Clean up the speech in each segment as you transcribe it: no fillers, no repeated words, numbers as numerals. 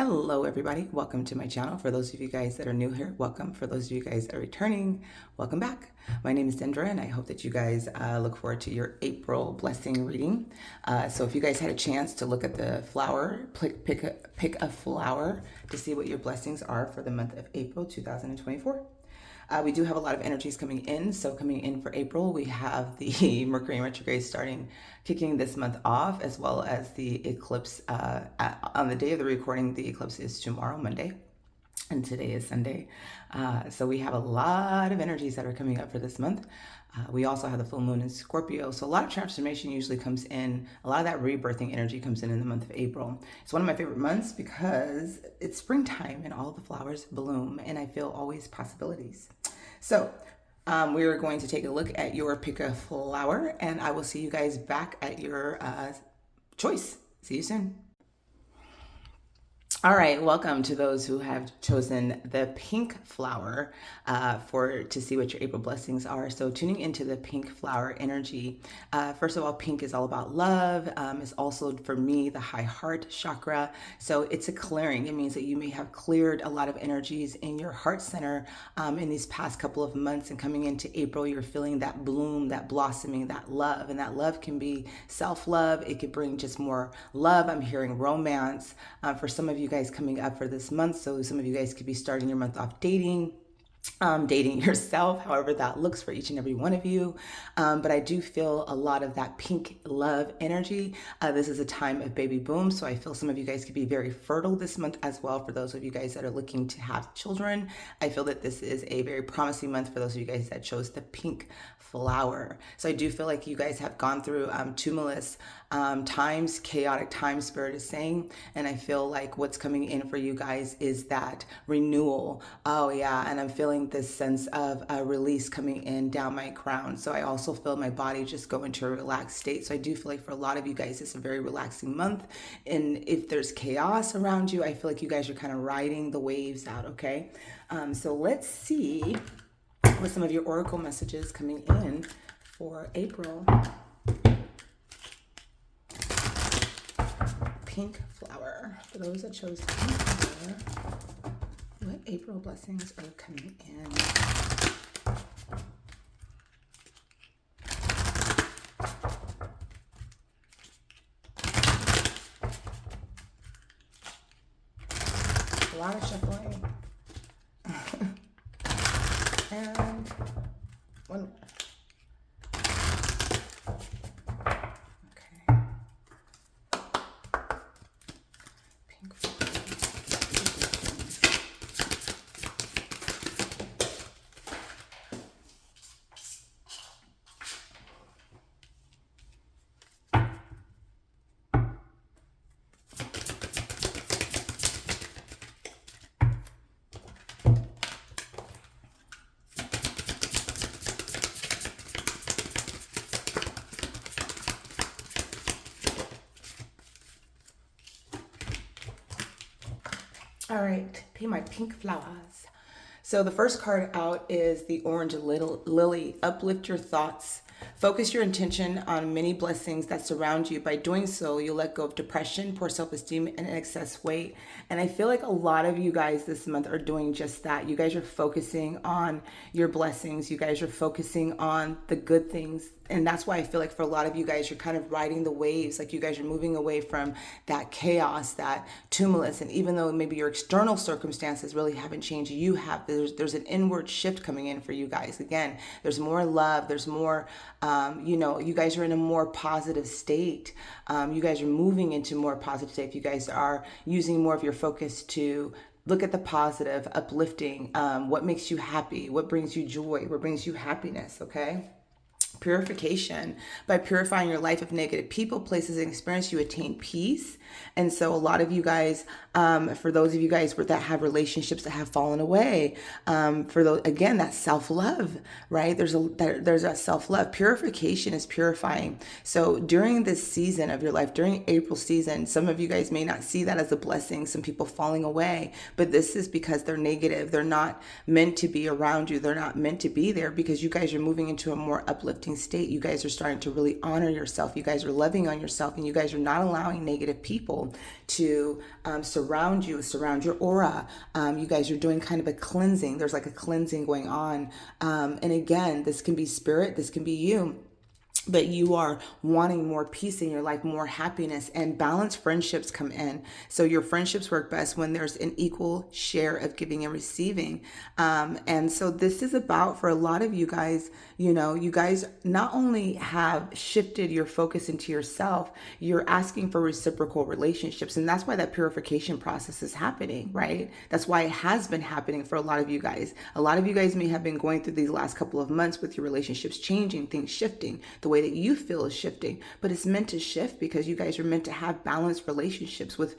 Hello everybody, welcome to my channel. For those of you guys that are new here, welcome. For those of you guys that are returning, welcome back. My name is Dendra and I hope that you guys look forward to your April blessing reading. So if you guys had a chance to look at the flower, pick a flower to see what your blessings are for the month of April 2024. We do have a lot of energies coming in. So coming in for April, we have the Mercury retrograde kicking this month off, as well as the eclipse. On the day of the recording, the eclipse is tomorrow, Monday, and today is Sunday. So we have a lot of energies that are coming up for this month. We also have the full moon in Scorpio. So a lot of transformation usually comes in. A lot of that rebirthing energy comes in the month of April. It's one of my favorite months because it's springtime and all the flowers bloom and I feel always possibilities. So we are going to take a look at your pick a flower and I will see you guys back at your choice. See you soon. All right, welcome to those who have chosen the pink flower to see what your April blessings are. So tuning into the pink flower energy. First of all, pink is all about love. It's also, for me, the high heart chakra. So it's a clearing. It means that you may have cleared a lot of energies in your heart center in these past couple of months. And coming into April, you're feeling that bloom, that blossoming, that love. And that love can be self-love. It could bring just more love. I'm hearing romance. For some of you guys coming up for this month, so some of you guys could be starting your month off dating yourself, however that looks for each and every one of you. But I do feel a lot of that pink love energy. This is a time of baby boom. So I feel some of you guys could be very fertile this month as well. For those of you guys that are looking to have children, I feel that this is a very promising month for those of you guys that chose the pink flower. So I do feel like you guys have gone through tumultuous times, chaotic times, Spirit is saying. And I feel like what's coming in for you guys is that renewal. Oh yeah. And I'm feeling this sense of release coming in down my crown. So I also feel my body just go into a relaxed state. So I do feel like for a lot of you guys, it's a very relaxing month. And if there's chaos around you, I feel like you guys are kind of riding the waves out. Okay. So let's see what some of your oracle messages coming in for April. Pink flower. For those that chose pink flower, what April blessings are coming in? A lot of shuffling. And one more. All right, pay my pink flowers. So the first card out is the orange lily. Uplift your thoughts. Focus your intention on many blessings that surround you. By doing so, you'll let go of depression, poor self-esteem, and excess weight. And I feel like a lot of you guys this month are doing just that. You guys are focusing on your blessings. You guys are focusing on the good things. And that's why I feel like for a lot of you guys, you're kind of riding the waves. Like you guys are moving away from that chaos, that tumulus. And even though maybe your external circumstances really haven't changed, there's an inward shift coming in for you guys. Again, there's more love. There's more, you guys are in a more positive state. You guys are moving into more positive state. You guys are using more of your focus to look at the positive, uplifting, what makes you happy, what brings you joy, what brings you happiness, okay? Purification. By purifying your life of negative people, places, and experience, you attain peace. And so a lot of you guys, for those of you guys that have relationships that have fallen away, for those, again, that self-love, right? There's a self-love. Purification is purifying. So during this season of your life, during April season, some of you guys may not see that as a blessing, some people falling away, but this is because they're negative. They're not meant to be around you. They're not meant to be there because you guys are moving into a more uplifting uplifting state. You guys are starting to really honor yourself. You guys are loving on yourself, and you guys are not allowing negative people to surround you, surround your aura. You guys are doing kind of a cleansing. There's like a cleansing going on. And again, this can be spirit, this can be you. But you are wanting more peace in your life, more happiness, and balanced friendships come in. So your friendships work best when there's an equal share of giving and receiving. And so this is about, for a lot of you guys, you guys not only have shifted your focus into yourself, you're asking for reciprocal relationships. And that's why that purification process is happening, right? That's why it has been happening for a lot of you guys. A lot of you guys may have been going through these last couple of months with your relationships changing, things shifting, the way that you feel is shifting, but it's meant to shift because you guys are meant to have balanced relationships with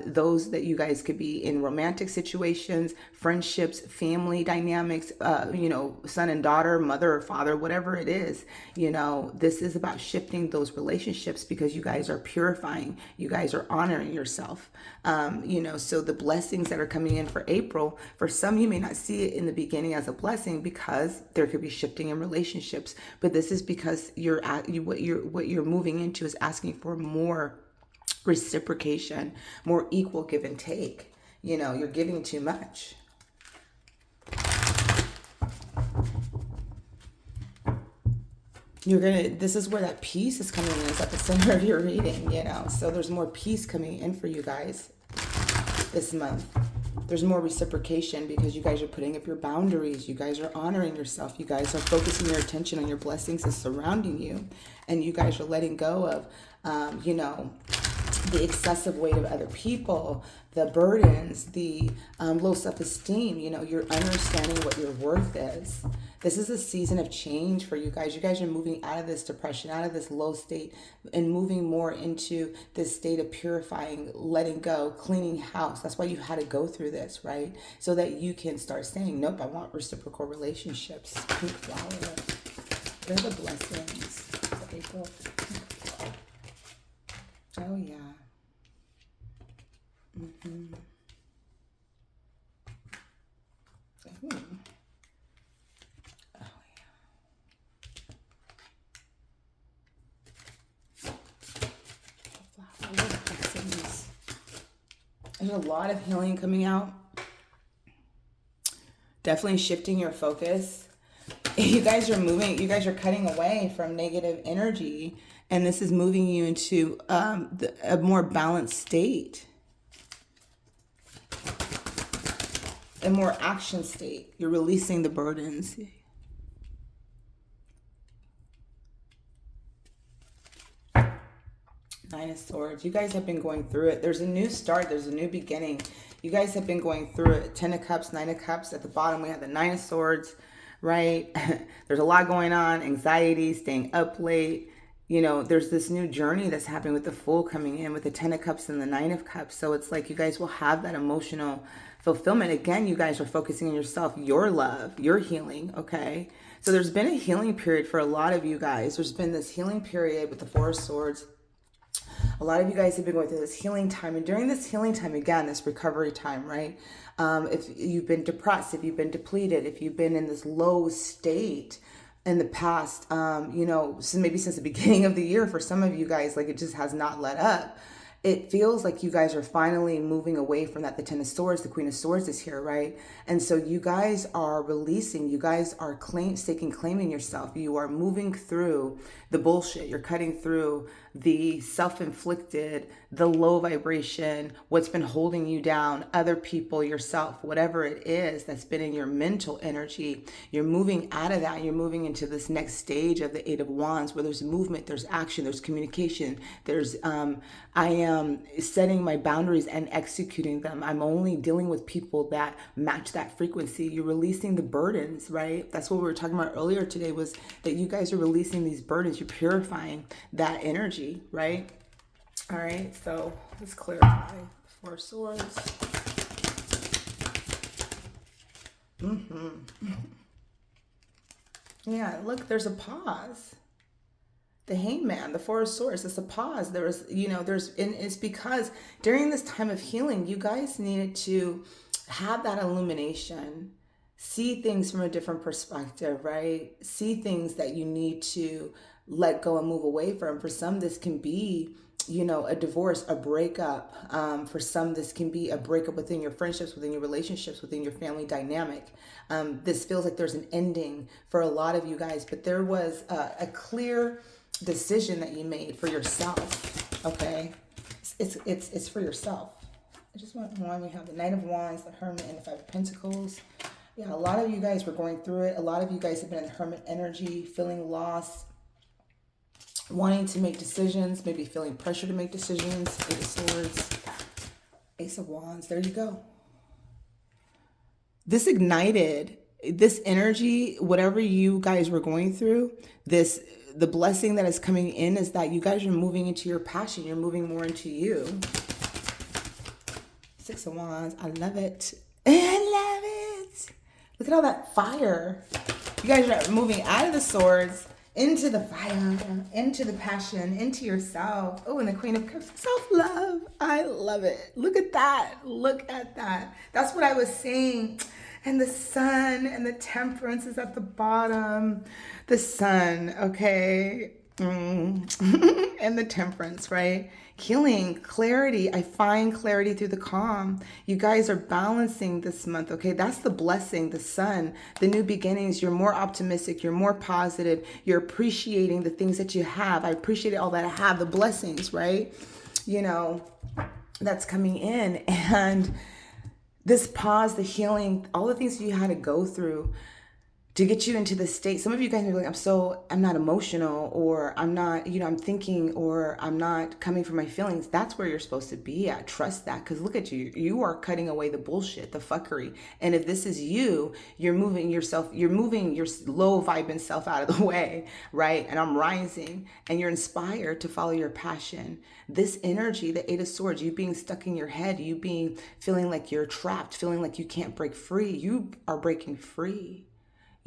those that you guys could be in romantic situations, friendships, family dynamics, son and daughter, mother or father, whatever it is. This is about shifting those relationships because you guys are purifying, you guys are honoring yourself. So the blessings that are coming in for April, for some you may not see it in the beginning as a blessing because there could be shifting in relationships, but this is because what you're moving into is asking for more reciprocation, more equal give and take. You're giving too much. This is where that peace is coming in, is at the center of your reading, so there's more peace coming in for you guys this month. There's more reciprocation because you guys are putting up your boundaries. You guys are honoring yourself. You guys are focusing your attention on your blessings that's surrounding you. And you guys are letting go of, the excessive weight of other people, the burdens, the low self-esteem. You're understanding what your worth is. This is a season of change for you guys. You guys are moving out of this depression, out of this low state, and moving more into this state of purifying, letting go, cleaning house. That's why you had to go through this, right? So that you can start saying, nope, I want reciprocal relationships. Pink flower. What are the blessings for April? Oh, yeah. Mm-hmm. Ooh. Oh, yeah. Flowers. There's a lot of healing coming out. Definitely shifting your focus. You guys are cutting away from negative energy, and this is moving you into a more balanced state. A more action state. You're releasing the burdens. Nine of Swords. You guys have been going through it. There's a new start. There's a new beginning. You guys have been going through it. 10 of Cups, 9 of Cups. At the bottom, we have the 9 of Swords, right? There's a lot going on. Anxiety, staying up late. There's this new journey that's happening with the Fool coming in with the 10 of Cups and the 9 of Cups. So it's like you guys will have that emotional fulfillment. Again, you guys are focusing on yourself, your love, your healing, okay? So there's been a healing period for a lot of you guys. There's been this healing period with the 4 of Swords. A lot of you guys have been going through this healing time. And during this healing time, again, this recovery time, right? If you've been depressed, if you've been depleted, if you've been in this low state in the past, maybe since the beginning of the year, for some of you guys, like it just has not let up. It feels like you guys are finally moving away from that. The 10 of Swords, the Queen of Swords is here, right? And so you guys are releasing, you guys are claiming yourself. You are moving through the bullshit. You're cutting through the self-inflicted, the low vibration, what's been holding you down, other people, yourself, whatever it is that's been in your mental energy. You're moving out of that. You're moving into this next stage of the 8 of Wands where there's movement, there's action, there's communication, there's I am setting my boundaries and executing them. I'm only dealing with people that match that frequency. You're releasing the burdens, right? That's what we were talking about earlier today, was that you guys are releasing these burdens. You're purifying that energy, right? All right, so let's clarify. 4 of Swords. Yeah, look, there's a pause. The Hangman, the 4 of Swords, it's a pause. And it's because during this time of healing, you guys needed to have that illumination. see things from a different perspective, right? See things that you need to let go and move away from. For some, this can be, a divorce, a breakup. For some, this can be a breakup within your friendships, within your relationships, within your family dynamic. This feels like there's an ending for a lot of you guys, but there was a clear decision that you made for yourself. Okay, it's for yourself. I just want one. We have the Knight of Wands, the Hermit, and the Five of Pentacles. Yeah, a lot of you guys were going through it. A lot of you guys have been in Hermit energy, feeling lost, wanting to make decisions, maybe feeling pressure to make decisions. Eight of Swords, Ace of Wands. There you go. This ignited this energy, whatever you guys were going through. The blessing that is coming in is that you guys are moving into your passion. You're moving more into you. Six of Wands. I love it. I love it. Look at all that fire. You guys are moving out of the swords into the fire, into the passion, into yourself. Oh, and the Queen of Cups, self-love. I love it. Look at that. Look at that. That's what I was saying. And the Sun and the Temperance is at the bottom. The Sun, okay. And the Temperance, right? Healing, clarity. I find clarity through the calm. You guys are balancing this month, okay? That's the blessing, the Sun, the new beginnings. You're more optimistic. You're more positive. You're appreciating the things that you have. I appreciate all that I have, the blessings, right? That's coming in. And this pause, the healing, all the things you had to go through to get you into this state. Some of you guys are like, I'm not emotional, or I'm not, I'm thinking, or I'm not coming from my feelings. That's where you're supposed to be at. Trust that. Because look at you. You are cutting away the bullshit, the fuckery. And if this is you, you're moving your low vibing self out of the way, right? And I'm rising, and you're inspired to follow your passion. This energy, the Eight of Swords, you being stuck in your head, feeling like you're trapped, feeling like you can't break free. You are breaking free.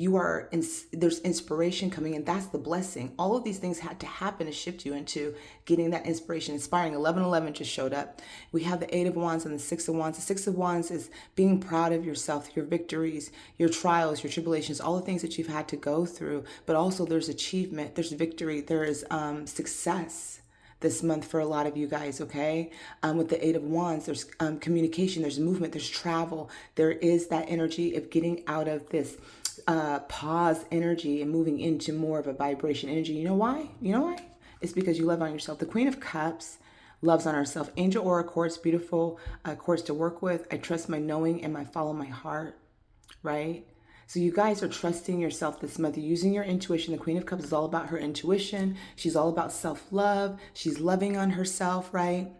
There's inspiration coming in. That's the blessing. All of these things had to happen to shift you into getting that inspiration. Inspiring 1111 just showed up. We have the Eight of Wands and the Six of Wands. The Six of Wands is being proud of yourself, your victories, your trials, your tribulations, all the things that you've had to go through. But also there's achievement, there's victory, there is success this month for a lot of you guys, okay? With the Eight of Wands, there's communication, there's movement, there's travel. There is that energy of getting out of this pause energy and moving into more of a vibration energy. You know why? It's because you love on yourself. The Queen of Cups loves on herself. Angel Aura Quartz, beautiful quartz to work with. I trust my knowing and my follow my heart, right? So you guys are trusting yourself this month. You're using your intuition. The Queen of Cups is all about her intuition. She's all about self-love. She's loving on herself, right?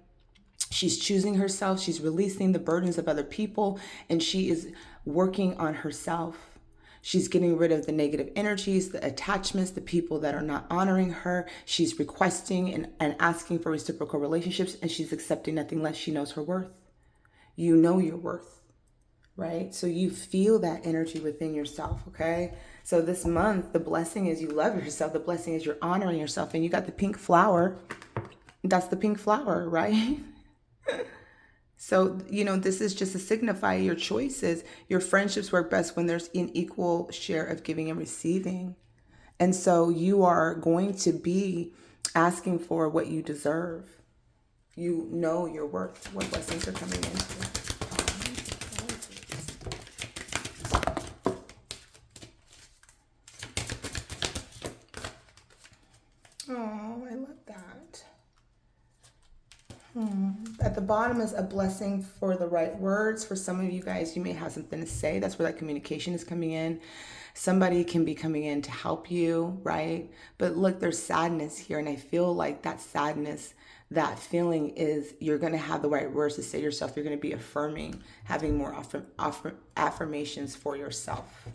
She's choosing herself. She's releasing the burdens of other people, and she is working on herself. She's getting rid of the negative energies, the attachments, the people that are not honoring her. She's requesting and asking for reciprocal relationships, and she's accepting nothing less. She knows her worth. You know your worth, right? So you feel that energy within yourself, okay? So this month, the blessing is you love yourself. The blessing is you're honoring yourself, and you got the pink flower. That's the pink flower, right? So, this is just to signify your choices. Your friendships work best when there's an equal share of giving and receiving. And so you are going to be asking for what you deserve. You know your worth, what blessings are coming in. Oh, I love that. At the bottom is a blessing for the right words. For some of you guys, you may have something to say. That's where that communication is coming in. Somebody can be coming in to help you, right? But look, there's sadness here. And I feel like that sadness, that feeling is you're going to have the right words to say to yourself. You're going to be affirming, having more affirmations for yourself.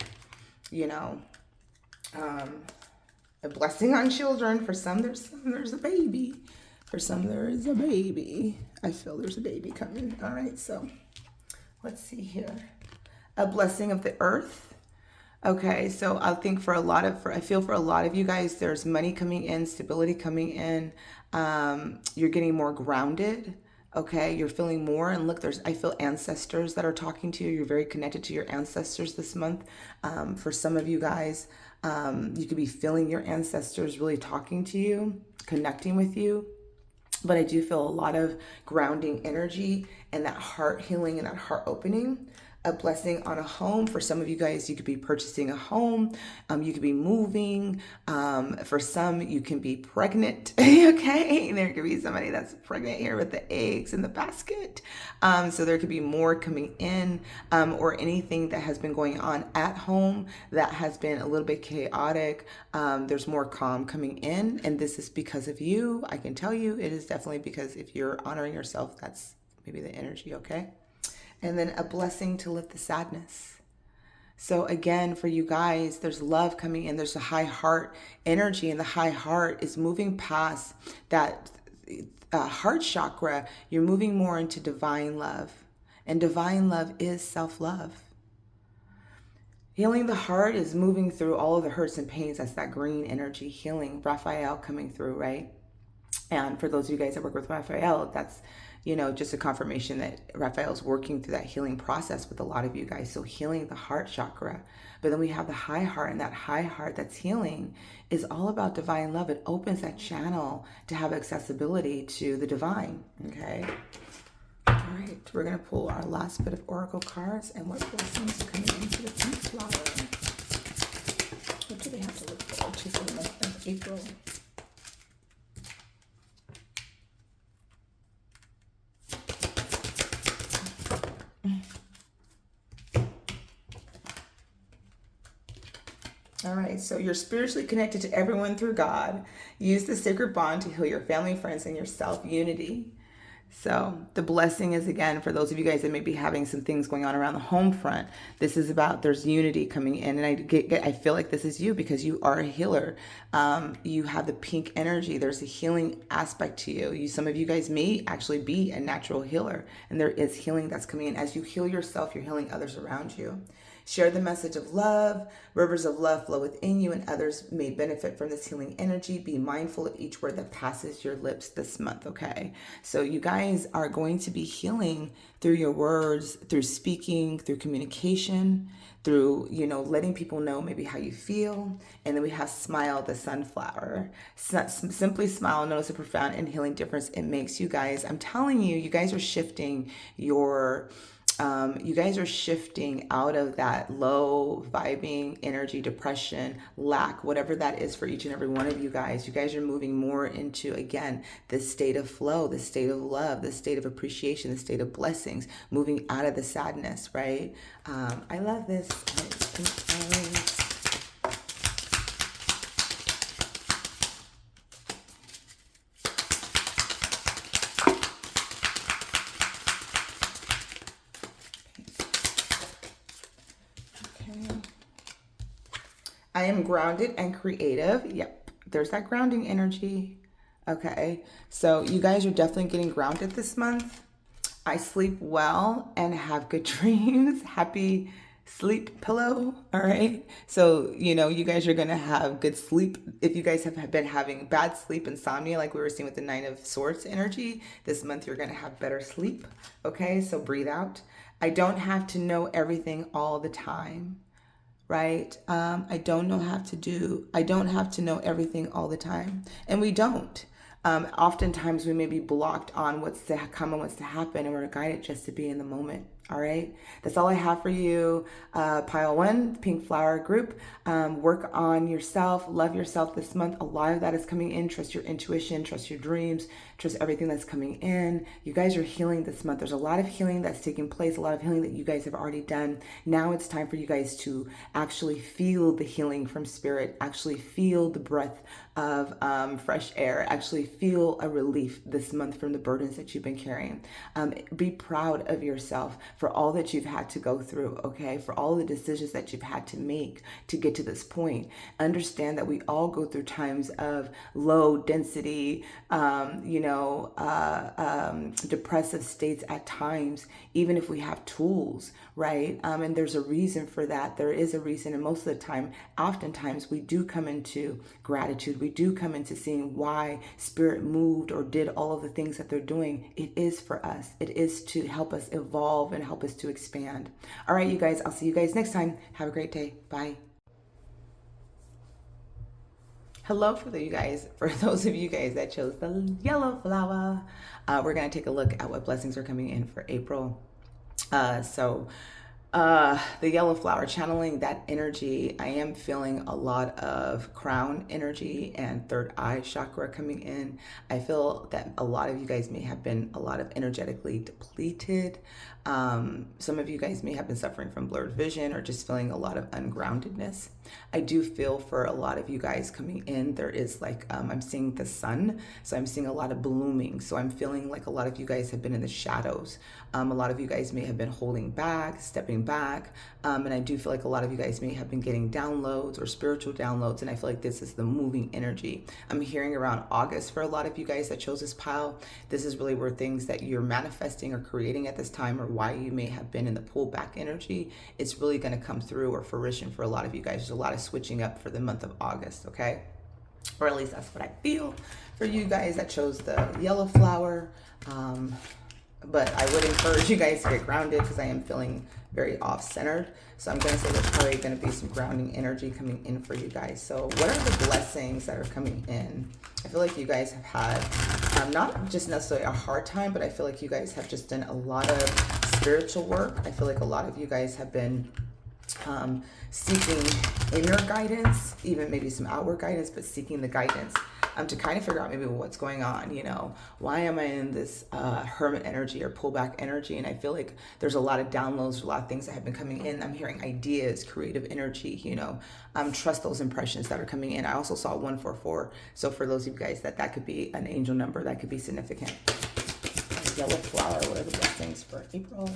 A blessing on children. For some, there's a baby. For some, there is a baby. I feel there's a baby coming. All right, so let's see here. A blessing of the earth. Okay, so I think for a lot of you guys, there's money coming in, stability coming in. You're getting more grounded. Okay, you're feeling more, and look, I feel ancestors that are talking to you. You're very connected to your ancestors this month. For some of you guys, you could be feeling your ancestors really talking to you, connecting with you. But I do feel a lot of grounding energy and that heart healing and that heart opening. A blessing on a home. For some of you guys, you could be purchasing a home. You could be moving. For some, you can be pregnant. Okay, there could be somebody that's pregnant here with the eggs in the basket. So there could be more coming in, or anything that has been going on at home that has been a little bit chaotic. There's more calm coming in, and this is because of you. I can tell you, it is definitely because if you're honoring yourself, that's maybe the energy. Okay. And then a blessing to lift the sadness. So again, for you guys, there's love coming in. There's a high heart energy, and the high heart is moving past that heart chakra. You're moving more into divine love. And divine love is self-love. Healing the heart is moving through all of the hurts and pains. That's that green energy healing. Raphael coming through, right? And for those of you guys that work with Raphael, that's, just a confirmation that Raphael's working through that healing process with a lot of you guys. So healing the heart chakra. But then we have the high heart, and that high heart that's healing is all about divine love. It opens that channel to have accessibility to the divine. Okay. All right. We're going to pull our last bit of oracle cards. And what blessings are coming into the pink flower? What do they have to look forward to for the month of April? All right, so you're spiritually connected to everyone through God. Use the sacred bond to heal your family, friends, and yourself. Unity. So the blessing is, again, for those of you guys that may be having some things going on around the home front, this is about, there's unity coming in. And I feel like this is you because you are a healer. You have the pink energy. There's a healing aspect to you. Some of you guys may actually be a natural healer, and there is healing that's coming in. As you heal yourself, you're healing others around you. Share the message of love. Rivers of love flow within you, and others may benefit from this healing energy. Be mindful of each word that passes your lips this month, okay? So you guys are going to be healing through your words, through speaking, through communication, through, letting people know maybe how you feel. And then we have Smile the Sunflower. Simply smile. Notice the profound and healing difference it makes. You guys, I'm telling you, you guys are shifting out of that low vibing energy, depression, lack, whatever that is for each and every one of you guys. You guys are moving more into, again, this state of flow, this state of love, this state of appreciation, this state of blessings, moving out of the sadness, right? I love this. I am grounded and creative. Yep, there's that grounding energy. Okay, so you guys are definitely getting grounded this month. I sleep well and have good dreams. Happy sleep pillow. All right. So, you guys are going to have good sleep. If you guys have been having bad sleep, insomnia, like we were seeing with the Nine of Swords energy, this month you're going to have better sleep. Okay. So breathe out. I don't have to know everything all the time. Right? I don't have to know everything all the time. And we don't. Oftentimes we may be blocked on what's to come and what's to happen, and we're guided just to be in the moment. All right. That's all I have for you. Pile 1, Pink Flower Group. Work on yourself. Love yourself this month. A lot of that is coming in. Trust your intuition. Trust your dreams. Trust everything that's coming in. You guys are healing this month. There's a lot of healing that's taking place. A lot of healing that you guys have already done. Now it's time for you guys to actually feel the healing from spirit. Actually feel the breath of fresh air. Actually feel a relief this month from the burdens that you've been carrying. Be proud of yourself for all that you've had to go through, okay? For all the decisions that you've had to make to get to this point. Understand that we all go through times of low density, depressive states at times, even if we have tools, right? And there's a reason for that. There is a reason. And most of the time, oftentimes, we do come into gratitude. We do come into seeing why Spirit moved or did all of the things that they're doing. It is for us. It is to help us evolve and help us to expand. All right, you guys, I'll see you guys next time. Have a great day. Bye. Hello for you guys. For those of you guys that chose the yellow flower, we're going to take a look at what blessings are coming in for April. The yellow flower, channeling that energy, I am feeling a lot of crown energy and third eye chakra coming in. I feel that a lot of you guys may have been a lot of energetically depleted. Some of you guys may have been suffering from blurred vision or just feeling a lot of ungroundedness. I do feel for a lot of you guys coming in, there is like, I'm seeing the sun. So I'm seeing a lot of blooming. So I'm feeling like a lot of you guys have been in the shadows. A lot of you guys may have been holding back, stepping back. And I do feel like a lot of you guys may have been getting downloads or spiritual downloads. And I feel like this is the moving energy. I'm hearing around August for a lot of you guys that chose this pile. This is really where things that you're manifesting or creating at this time, or why you may have been in the pullback energy, it's really going to come through or fruition for a lot of you guys. There's a lot of switching up for the month of August, okay? Or at least that's what I feel for you guys that chose the yellow flower. But I would encourage you guys to get grounded because I am feeling very off-centered. So I'm going to say there's probably going to be some grounding energy coming in for you guys. So what are the blessings that are coming in? I feel like you guys have had not just necessarily a hard time, but I feel like you guys have just done a lot of spiritual work. I feel like a lot of you guys have been seeking inner guidance, even maybe some outward guidance, but seeking the guidance to kind of figure out maybe what's going on, why am I in this hermit energy or pullback energy? And I feel like there's a lot of downloads, a lot of things that have been coming in. I'm hearing ideas, creative energy, trust those impressions that are coming in. I also saw 144. So for those of you guys that could be an angel number, that could be significant. Yellow flower, what are the blessings for April?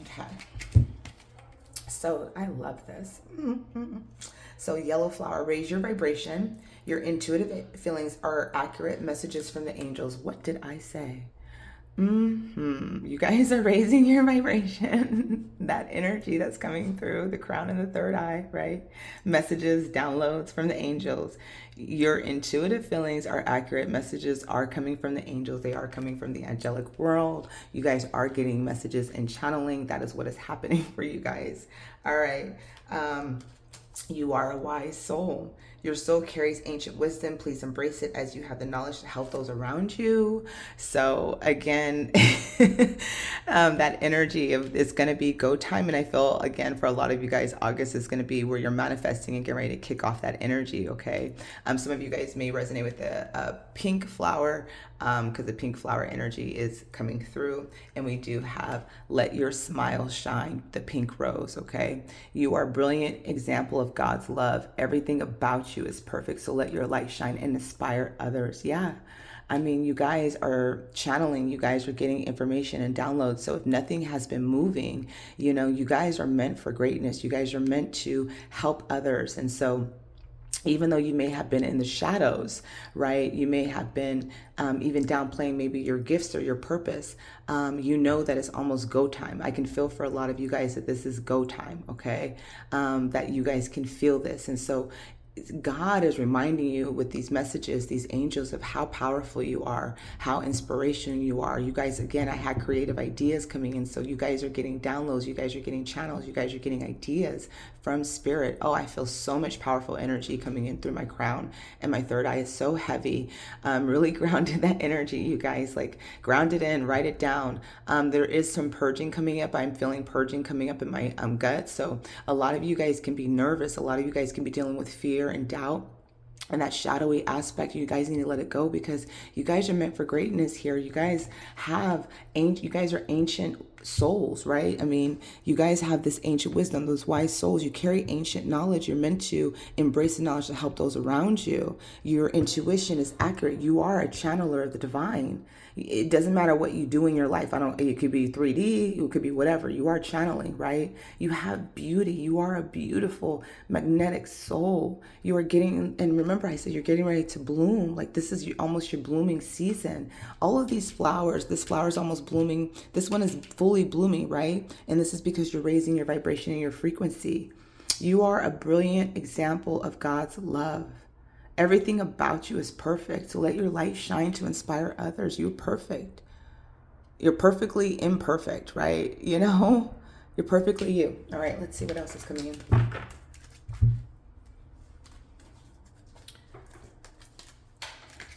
Okay. So I love this. So yellow flower, raise your vibration. Your intuitive feelings are accurate messages from the angels. What did I say? You guys are raising your vibration. That energy that's coming through the crown and the third eye, right? Messages, downloads from the angels. Your intuitive feelings are accurate. Messages are coming from the angels. They are coming from the angelic world. You guys are getting messages and channeling. That is what is happening for you guys. All right. You are a wise soul. Your soul carries ancient wisdom. Please embrace it as you have the knowledge to help those around you. So again, that energy of it's going to be go time. And I feel, again, for a lot of you guys, August is going to be where you're manifesting and getting ready to kick off that energy, okay? Some of you guys may resonate with the pink flower because the pink flower energy is coming through. And we do have let your smile shine, the pink rose, okay? You are a brilliant example of God's love. Everything about you is perfect. So let your light shine and inspire others. Yeah. I mean, you guys are channeling, you guys are getting information and downloads. So if nothing has been moving, you guys are meant for greatness. You guys are meant to help others. And so even though you may have been in the shadows, right? You may have been even downplaying maybe your gifts or your purpose. That it's almost go time. I can feel for a lot of you guys that this is go time, okay? That you guys can feel this. And so God is reminding you with these messages, these angels, of how powerful you are, how inspirational you are. You guys, again, I had creative ideas coming in. So you guys are getting downloads. You guys are getting channels. You guys are getting ideas from spirit. Oh, I feel so much powerful energy coming in through my crown, and my third eye is so heavy. Really grounded that energy, you guys, like ground it in, write it down. There is some purging coming up. I'm feeling purging coming up in my gut. So a lot of you guys can be nervous. A lot of you guys can be dealing with fear and doubt. And that shadowy aspect, you guys need to let it go because you guys are meant for greatness here. You guys are ancient souls, right? I mean, you guys have this ancient wisdom, those wise souls. You carry ancient knowledge. You're meant to embrace the knowledge to help those around you. Your intuition is accurate. You are a channeler of the divine. It doesn't matter what you do in your life. It could be 3D, it could be whatever. You are channeling, right? You have beauty. You are a beautiful, magnetic soul. You are getting, and remember I said you're getting ready to bloom. Like this is almost your blooming season. All of these flowers, this flower is almost blooming. This one is fully blooming, right? And this is because you're raising your vibration and your frequency. You are a brilliant example of God's love. Everything about you is perfect. So let your light shine to inspire others. You're perfect. You're perfectly imperfect, right? You know, you're perfectly you. All right, let's see what else is coming in.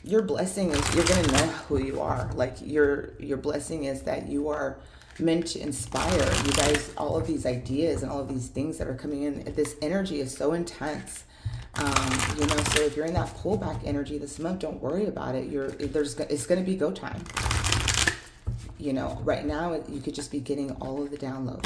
Your blessing is you're going to know who you are. Like your blessing is that you are meant to inspire. You guys, all of these ideas and all of these things that are coming in, this energy is so intense. You know, so if you're in that pullback energy this month, don't worry about it. It's going to be go time. You know, right now you could just be getting all of the downloads.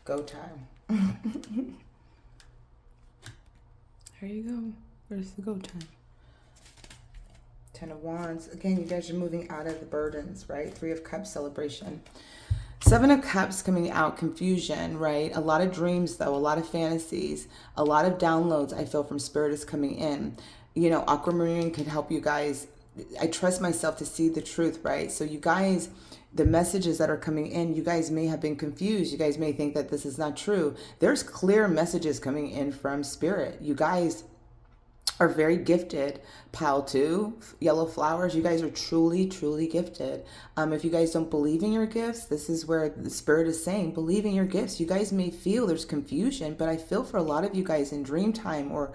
Go time. Here you go. Where's the go time? 10 of Wands. Again, you guys are moving out of the burdens, right? 3 of Cups celebration. 7 of Cups coming out, confusion, right? A lot of dreams, though, a lot of fantasies, a lot of downloads I feel from Spirit is coming in. You know, Aquamarine can help you guys. I trust myself to see the truth, right? So you guys, the messages that are coming in, you guys may have been confused. You guys may think that this is not true. There's clear messages coming in from Spirit. You guys are very gifted. Pile 2, yellow flowers. You guys are truly, truly gifted. If you guys don't believe in your gifts, this is where the Spirit is saying, believe in your gifts. You guys may feel there's confusion, but I feel for a lot of you guys in dream time or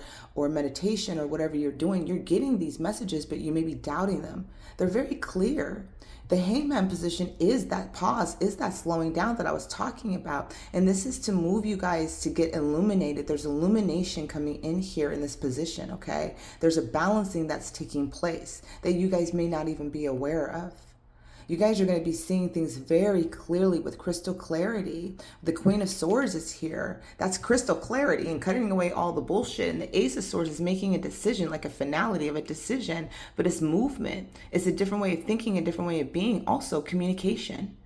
meditation or whatever you're doing, you're getting these messages, but you may be doubting them. They're very clear. The hangman position is that pause, is that slowing down that I was talking about. And this is to move you guys to get illuminated. There's illumination coming in here in this position, okay? There's a balancing that's taking place that you guys may not even be aware of. You guys are going to be seeing things very clearly with crystal clarity. The Queen of Swords is here. That's crystal clarity and cutting away all the bullshit. And the Ace of Swords is making a decision, like a finality of a decision, but it's movement. It's a different way of thinking, a different way of being. Also communication,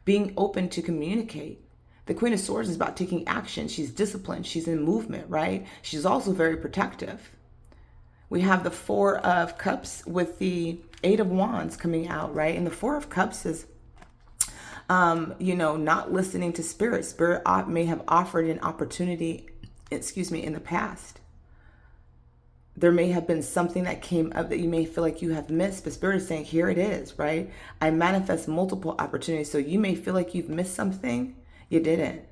being open to communicate. The Queen of Swords is about taking action. She's disciplined. She's in movement, right? She's also very protective. We have the 4 of Cups with the 8 of Wands coming out, right? And the 4 of Cups is, you know, not listening to Spirit. Spirit may have offered an opportunity, in the past. There may have been something that came up that you may feel like you have missed, but Spirit is saying, here it is, right? I manifest multiple opportunities. So you may feel like you've missed something. You didn't.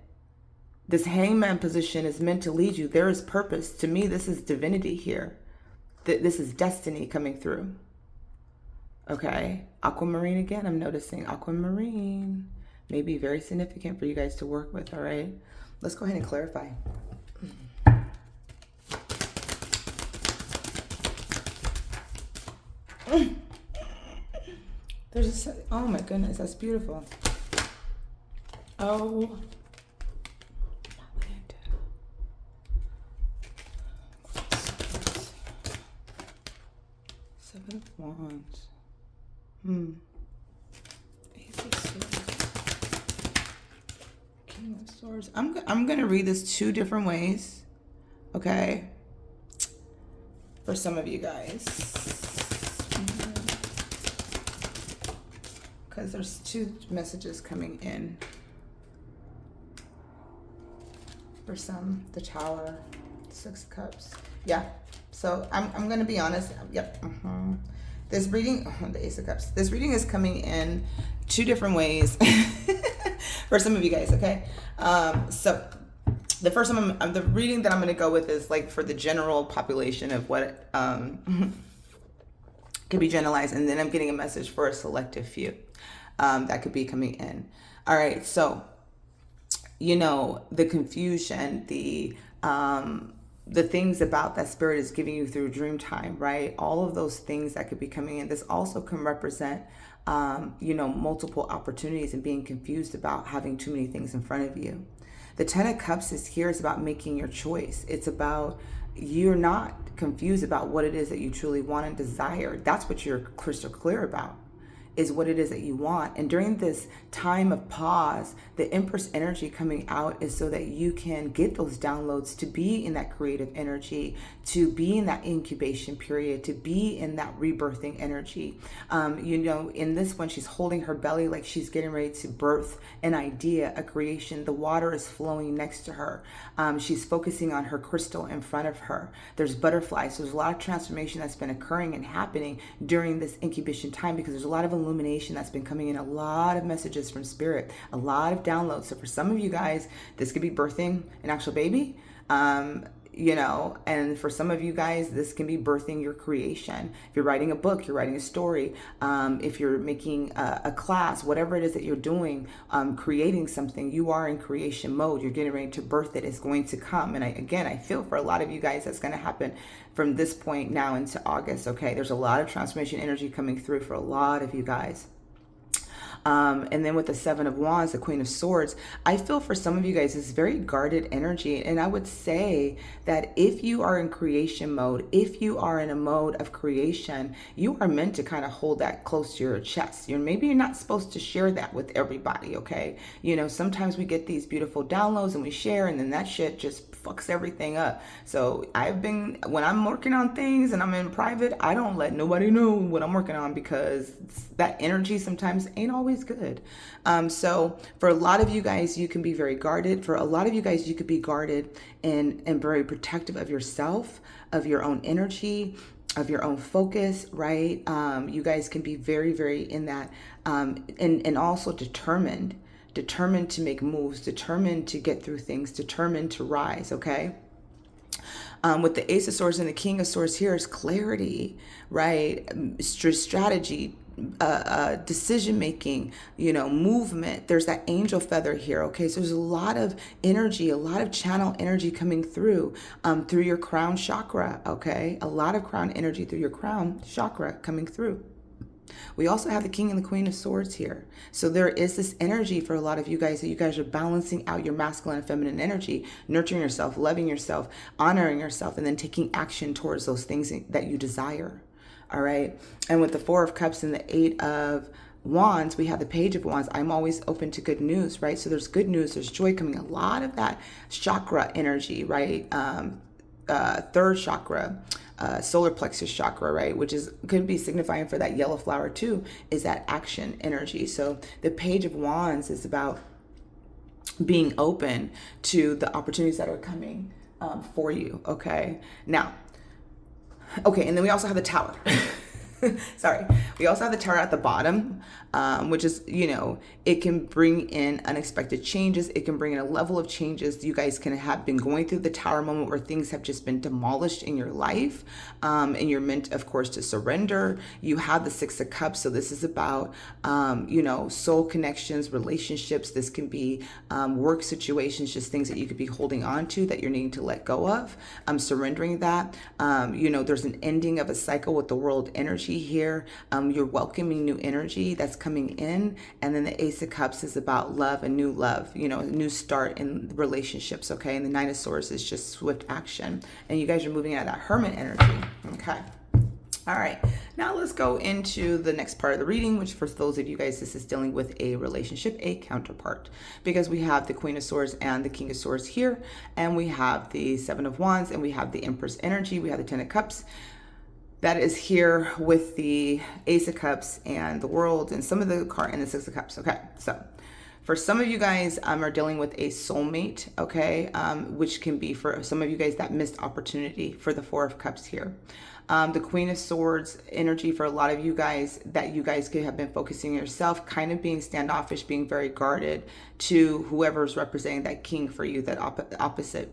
This hangman position is meant to lead you. There is purpose. To me, this is divinity here. This is destiny coming through. Okay. Aquamarine again. I'm noticing aquamarine may be very significant for you guys to work with. All right. Let's go ahead and clarify. Oh my goodness. That's beautiful. Oh. 7 of Wands. Ace of Swords. King of Swords. I'm gonna read this 2 different ways. Okay. For some of you guys. Because there's 2 messages coming in. For some, the Tower, 6 of Cups. Yeah. So I'm going to be honest. Yep. This reading, the Ace of Cups, this reading is coming in two different ways for some of you guys, okay? So the first one, the reading that I'm going to go with is like for the general population of what could be generalized, and then I'm getting a message for a selective few that could be coming in. All right, so the confusion, the things about that spirit is giving you through dream time, right? All of those things that could be coming in. This also can represent multiple opportunities and being confused about having too many things in front of you. The Ten of Cups is here. It's about making your choice. It's about you're not confused about what it is that you truly want and desire. That's what you're crystal clear about, is what it is that you want. And during this time of pause, the Empress energy coming out is so that you can get those downloads to be in that creative energy, to be in that incubation period, to be in that rebirthing energy. In this one, she's holding her belly like she's getting ready to birth an idea, a creation. The water is flowing next to her. She's focusing on her crystal in front of her. There's butterflies. So there's a lot of transformation that's been occurring and happening during this incubation time, because there's a lot of illumination that's been coming in, a lot of messages from spirit, a lot of downloads. So for some of you guys, this could be birthing an actual baby, and for some of you guys, this can be birthing your creation. If you're writing a book, you're writing a story, if you're making a class, whatever it is that you're doing, creating something, you are in creation mode. You're getting ready to birth it. It's going to come. And I feel for a lot of you guys, that's going to happen from this point now into August. Okay. There's a lot of transformation energy coming through for a lot of you guys. And then with the Seven of Wands, the Queen of Swords, I feel for some of you guys, it's very guarded energy. And I would say that if you are in creation mode, if you are in a mode of creation, you are meant to kind of hold that close to your chest. Maybe you're not supposed to share that with everybody, okay? Sometimes we get these beautiful downloads and we share, and then that shit just fucks everything up. So when I'm working on things and I'm in private, I don't let nobody know what I'm working on, because that energy sometimes ain't always good. So for a lot of you guys, you can be very guarded. For a lot of you guys, you could be guarded and very protective of yourself, of your own energy, of your own focus, right? You guys can be very, very in that, and also determined to make moves, determined to get through things, determined to rise, okay? With the Ace of Swords and the King of Swords here is clarity, right? Strategy, decision making, movement. There's that angel feather here. Okay, so there's a lot of energy, a lot of channel energy coming through your crown chakra. Okay, a lot of crown energy through your crown chakra coming through. We also have the King and the Queen of Swords here. So there is this energy for a lot of you guys that you guys are balancing out your masculine and feminine energy, nurturing yourself, loving yourself, honoring yourself, and then taking action towards those things that you desire. All right. And with the Four of Cups and the Eight of Wands, we have the Page of Wands. I'm always open to good news, right? So there's good news, there's joy coming, a lot of that chakra energy, right? Third chakra, solar plexus chakra, right? Which could be signifying for that yellow flower too, is that action energy. So the Page of Wands is about being open to the opportunities that are coming for you. Okay. Now, and then we also have the Tower. Sorry. We also have the Tower at the bottom, which is, it can bring in unexpected changes. It can bring in a level of changes. You guys can have been going through the Tower moment where things have just been demolished in your life. And you're meant, of course, to surrender. You have the Six of Cups. So this is about, soul connections, relationships. This can be work situations, just things that you could be holding on to that you're needing to let go of. Surrendering that. There's an ending of a cycle with the world energy here. You're welcoming new energy that's coming in. And then the Ace of Cups is about love, a new love, a new start in relationships. Okay. And the Nine of Swords is just swift action. And you guys are moving out of that Hermit energy. Okay. All right. Now let's go into the next part of the reading, which for those of you guys, this is dealing with a relationship, a counterpart, because we have the Queen of Swords and the King of Swords here. And we have the Seven of Wands, and we have the Empress energy. We have the Ten of Cups. That is here with the Ace of Cups and the World and some of the card and the Six of Cups. Okay, so For some of you guys are dealing with a soulmate, okay, which can be for some of you guys that missed opportunity for the Four of Cups here. The Queen of Swords energy for a lot of you guys, that you guys could have been focusing on yourself, kind of being standoffish, being very guarded to whoever's representing that king for you, that opposite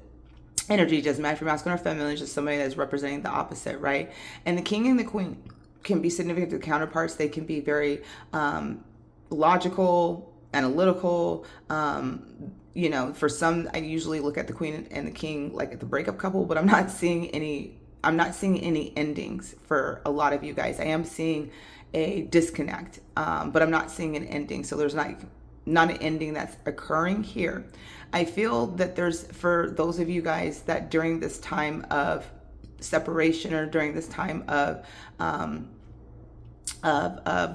energy. Doesn't matter if you're masculine or feminine, it's just somebody that's representing the opposite, right? And the king and the queen can be significant to the counterparts. They can be very logical, analytical. For some, I usually look at the queen and the king like at the breakup couple, but I'm not seeing any endings for a lot of you guys. I am seeing a disconnect, but I'm not seeing an ending. So there's not an ending that's occurring here. I feel that there's, for those of you guys that during this time of separation, or during this time of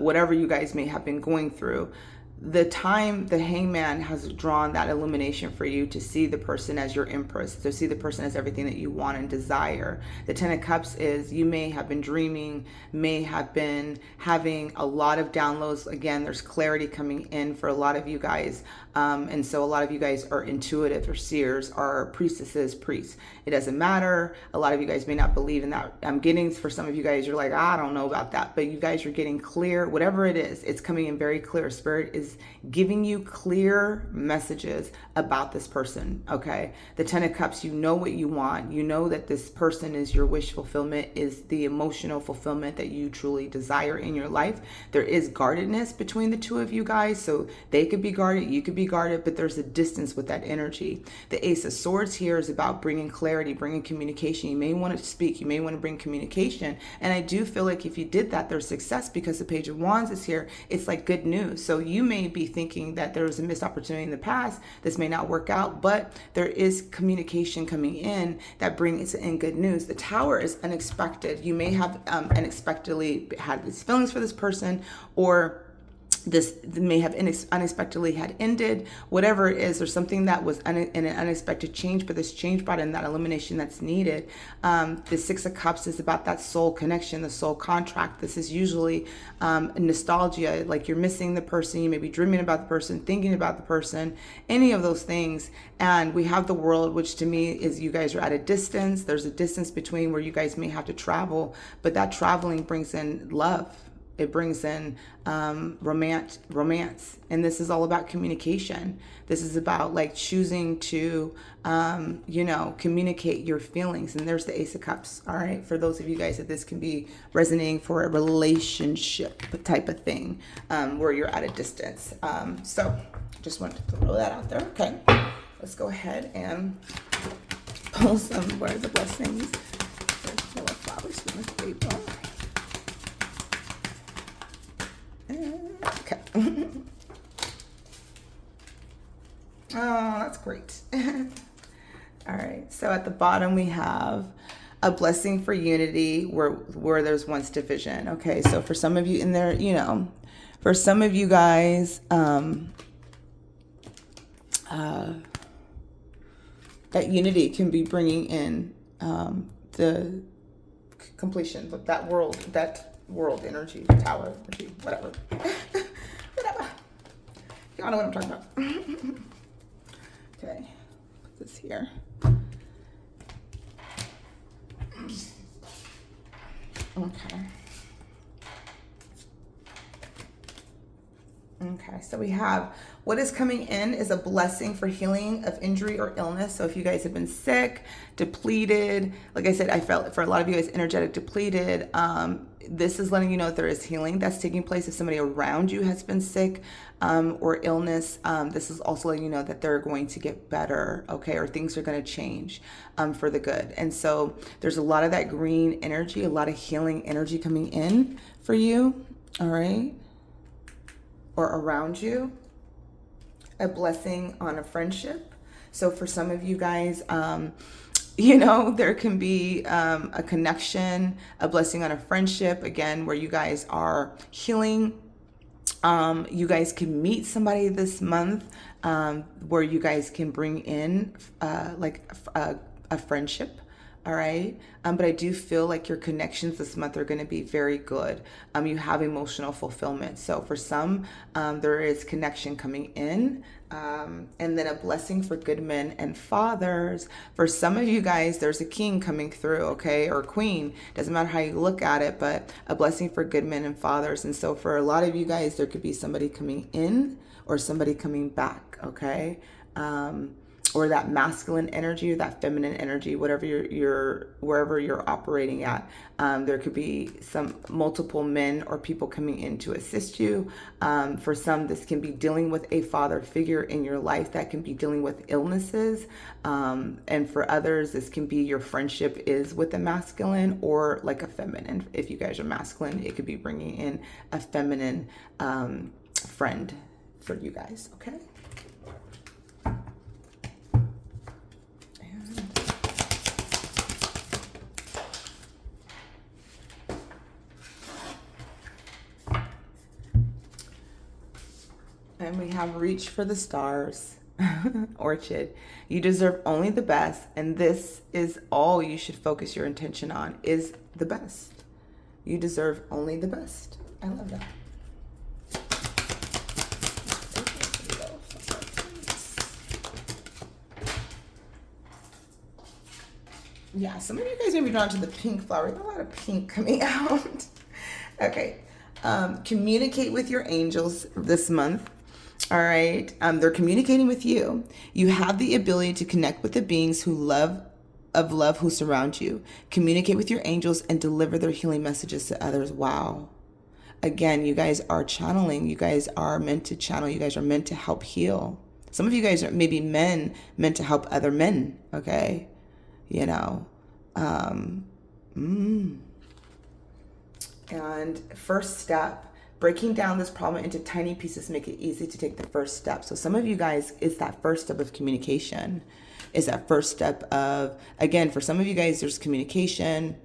whatever you guys may have been going through, the hangman has drawn that illumination for you to see the person as your empress, to see the person as everything that you want and desire. The Ten of Cups is, you may have been dreaming, may have been having a lot of downloads. Again, there's clarity coming in for a lot of you guys. And so a lot of you guys are intuitive or seers, or priestesses, priests. It doesn't matter. A lot of you guys may not believe in that. I'm getting, for some of you guys, you're like, I don't know about that. But you guys are getting clear. Whatever it is, it's coming in very clear. Spirit is giving you clear messages about this person, okay? The Ten of Cups, you know what you want. You know that this person is your wish fulfillment, is the emotional fulfillment that you truly desire in your life. There is guardedness between the two of you guys. So they could be guarded, you could be guarded, but there's a distance with that energy. The Ace of Swords here is about bringing clarity, bringing communication. You may want to speak, you may want to bring communication. And I do feel like if you did that, there's success, because the Page of Wands is here. It's like good news. So you may be thinking that there was a missed opportunity in the past. This may not work out, but there is communication coming in that brings in good news. The Tower is unexpected. You may have unexpectedly had these feelings for this person, or this may have unexpectedly had ended. Whatever it is, there's something that was in an unexpected change, but this change brought in that illumination that's needed. The Six of Cups is about that soul connection, the soul contract. This is usually nostalgia, like you're missing the person, you may be dreaming about the person, thinking about the person, any of those things. And we have the World, which to me is, you guys are at a distance. There's a distance between where you guys may have to travel, but that traveling brings in love. It brings in romance, and this is all about communication. This is about like choosing to, communicate your feelings. And there's the Ace of Cups. All right, for those of you guys that this can be resonating for a relationship type of thing, where you're at a distance. So just wanted to throw that out there. Okay, let's go ahead and pull some words of blessings. There's more flowers in this April. Okay. Oh, that's great. All right. So at the bottom we have a blessing for unity where there's once division. Okay. So for some of you in there, for some of you guys, that unity can be bringing in the completion of that world energy, tower energy, whatever. Whatever. Y'all know what I'm talking about. Okay, put this here. Okay. Okay, so we have what is coming in is a blessing for healing of injury or illness. So if you guys have been sick, depleted, like I said, I felt for a lot of you guys energetic depleted, this is letting you know that there is healing that's taking place. If somebody around you has been sick or illness, this is also letting you know that they're going to get better, okay, or things are going to change for the good. And so there's a lot of that green energy, a lot of healing energy coming in for you, all right, or around you. A blessing on a friendship. So for some of you guys, there can be a connection, a blessing on a friendship, again, where you guys are healing. You guys can meet somebody this month where you guys can bring in like a friendship, All right. But I do feel like your connections this month are going to be very good. You have emotional fulfillment. So for some, there is connection coming in. And then a blessing for good men and fathers. For some of you guys, there's a king coming through, okay, or queen. Doesn't matter how you look at it, but a blessing for good men and fathers. And so for a lot of you guys, there could be somebody coming in or somebody coming back, okay? Or that masculine energy or that feminine energy, whatever you're wherever you're operating at. There could be some multiple men or people coming in to assist you. For some, this can be dealing with a father figure in your life that can be dealing with illnesses. And for others, this can be your friendship is with a masculine or like a feminine. If you guys are masculine, it could be bringing in a feminine friend for you guys, okay? And we have reach for the stars, Orchid. You deserve only the best, and this is all you should focus your intention on, is the best. You deserve only the best. I love that. Yeah, some of you guys may be drawn to the pink flower. There's a lot of pink coming out. Okay. Communicate with your angels this month. All right. They're communicating with you. You have the ability to connect with the beings who love who surround you. Communicate with your angels and deliver their healing messages to others. Wow. Again, you guys are channeling. You guys are meant to channel. You guys are meant to help heal. Some of you guys are maybe men meant to help other men. Okay. You know. And first step, breaking down this problem into tiny pieces make it easy to take the first step. So some of you guys, it's that first step of communication. Is that first step of, again, for some of you guys, there's communication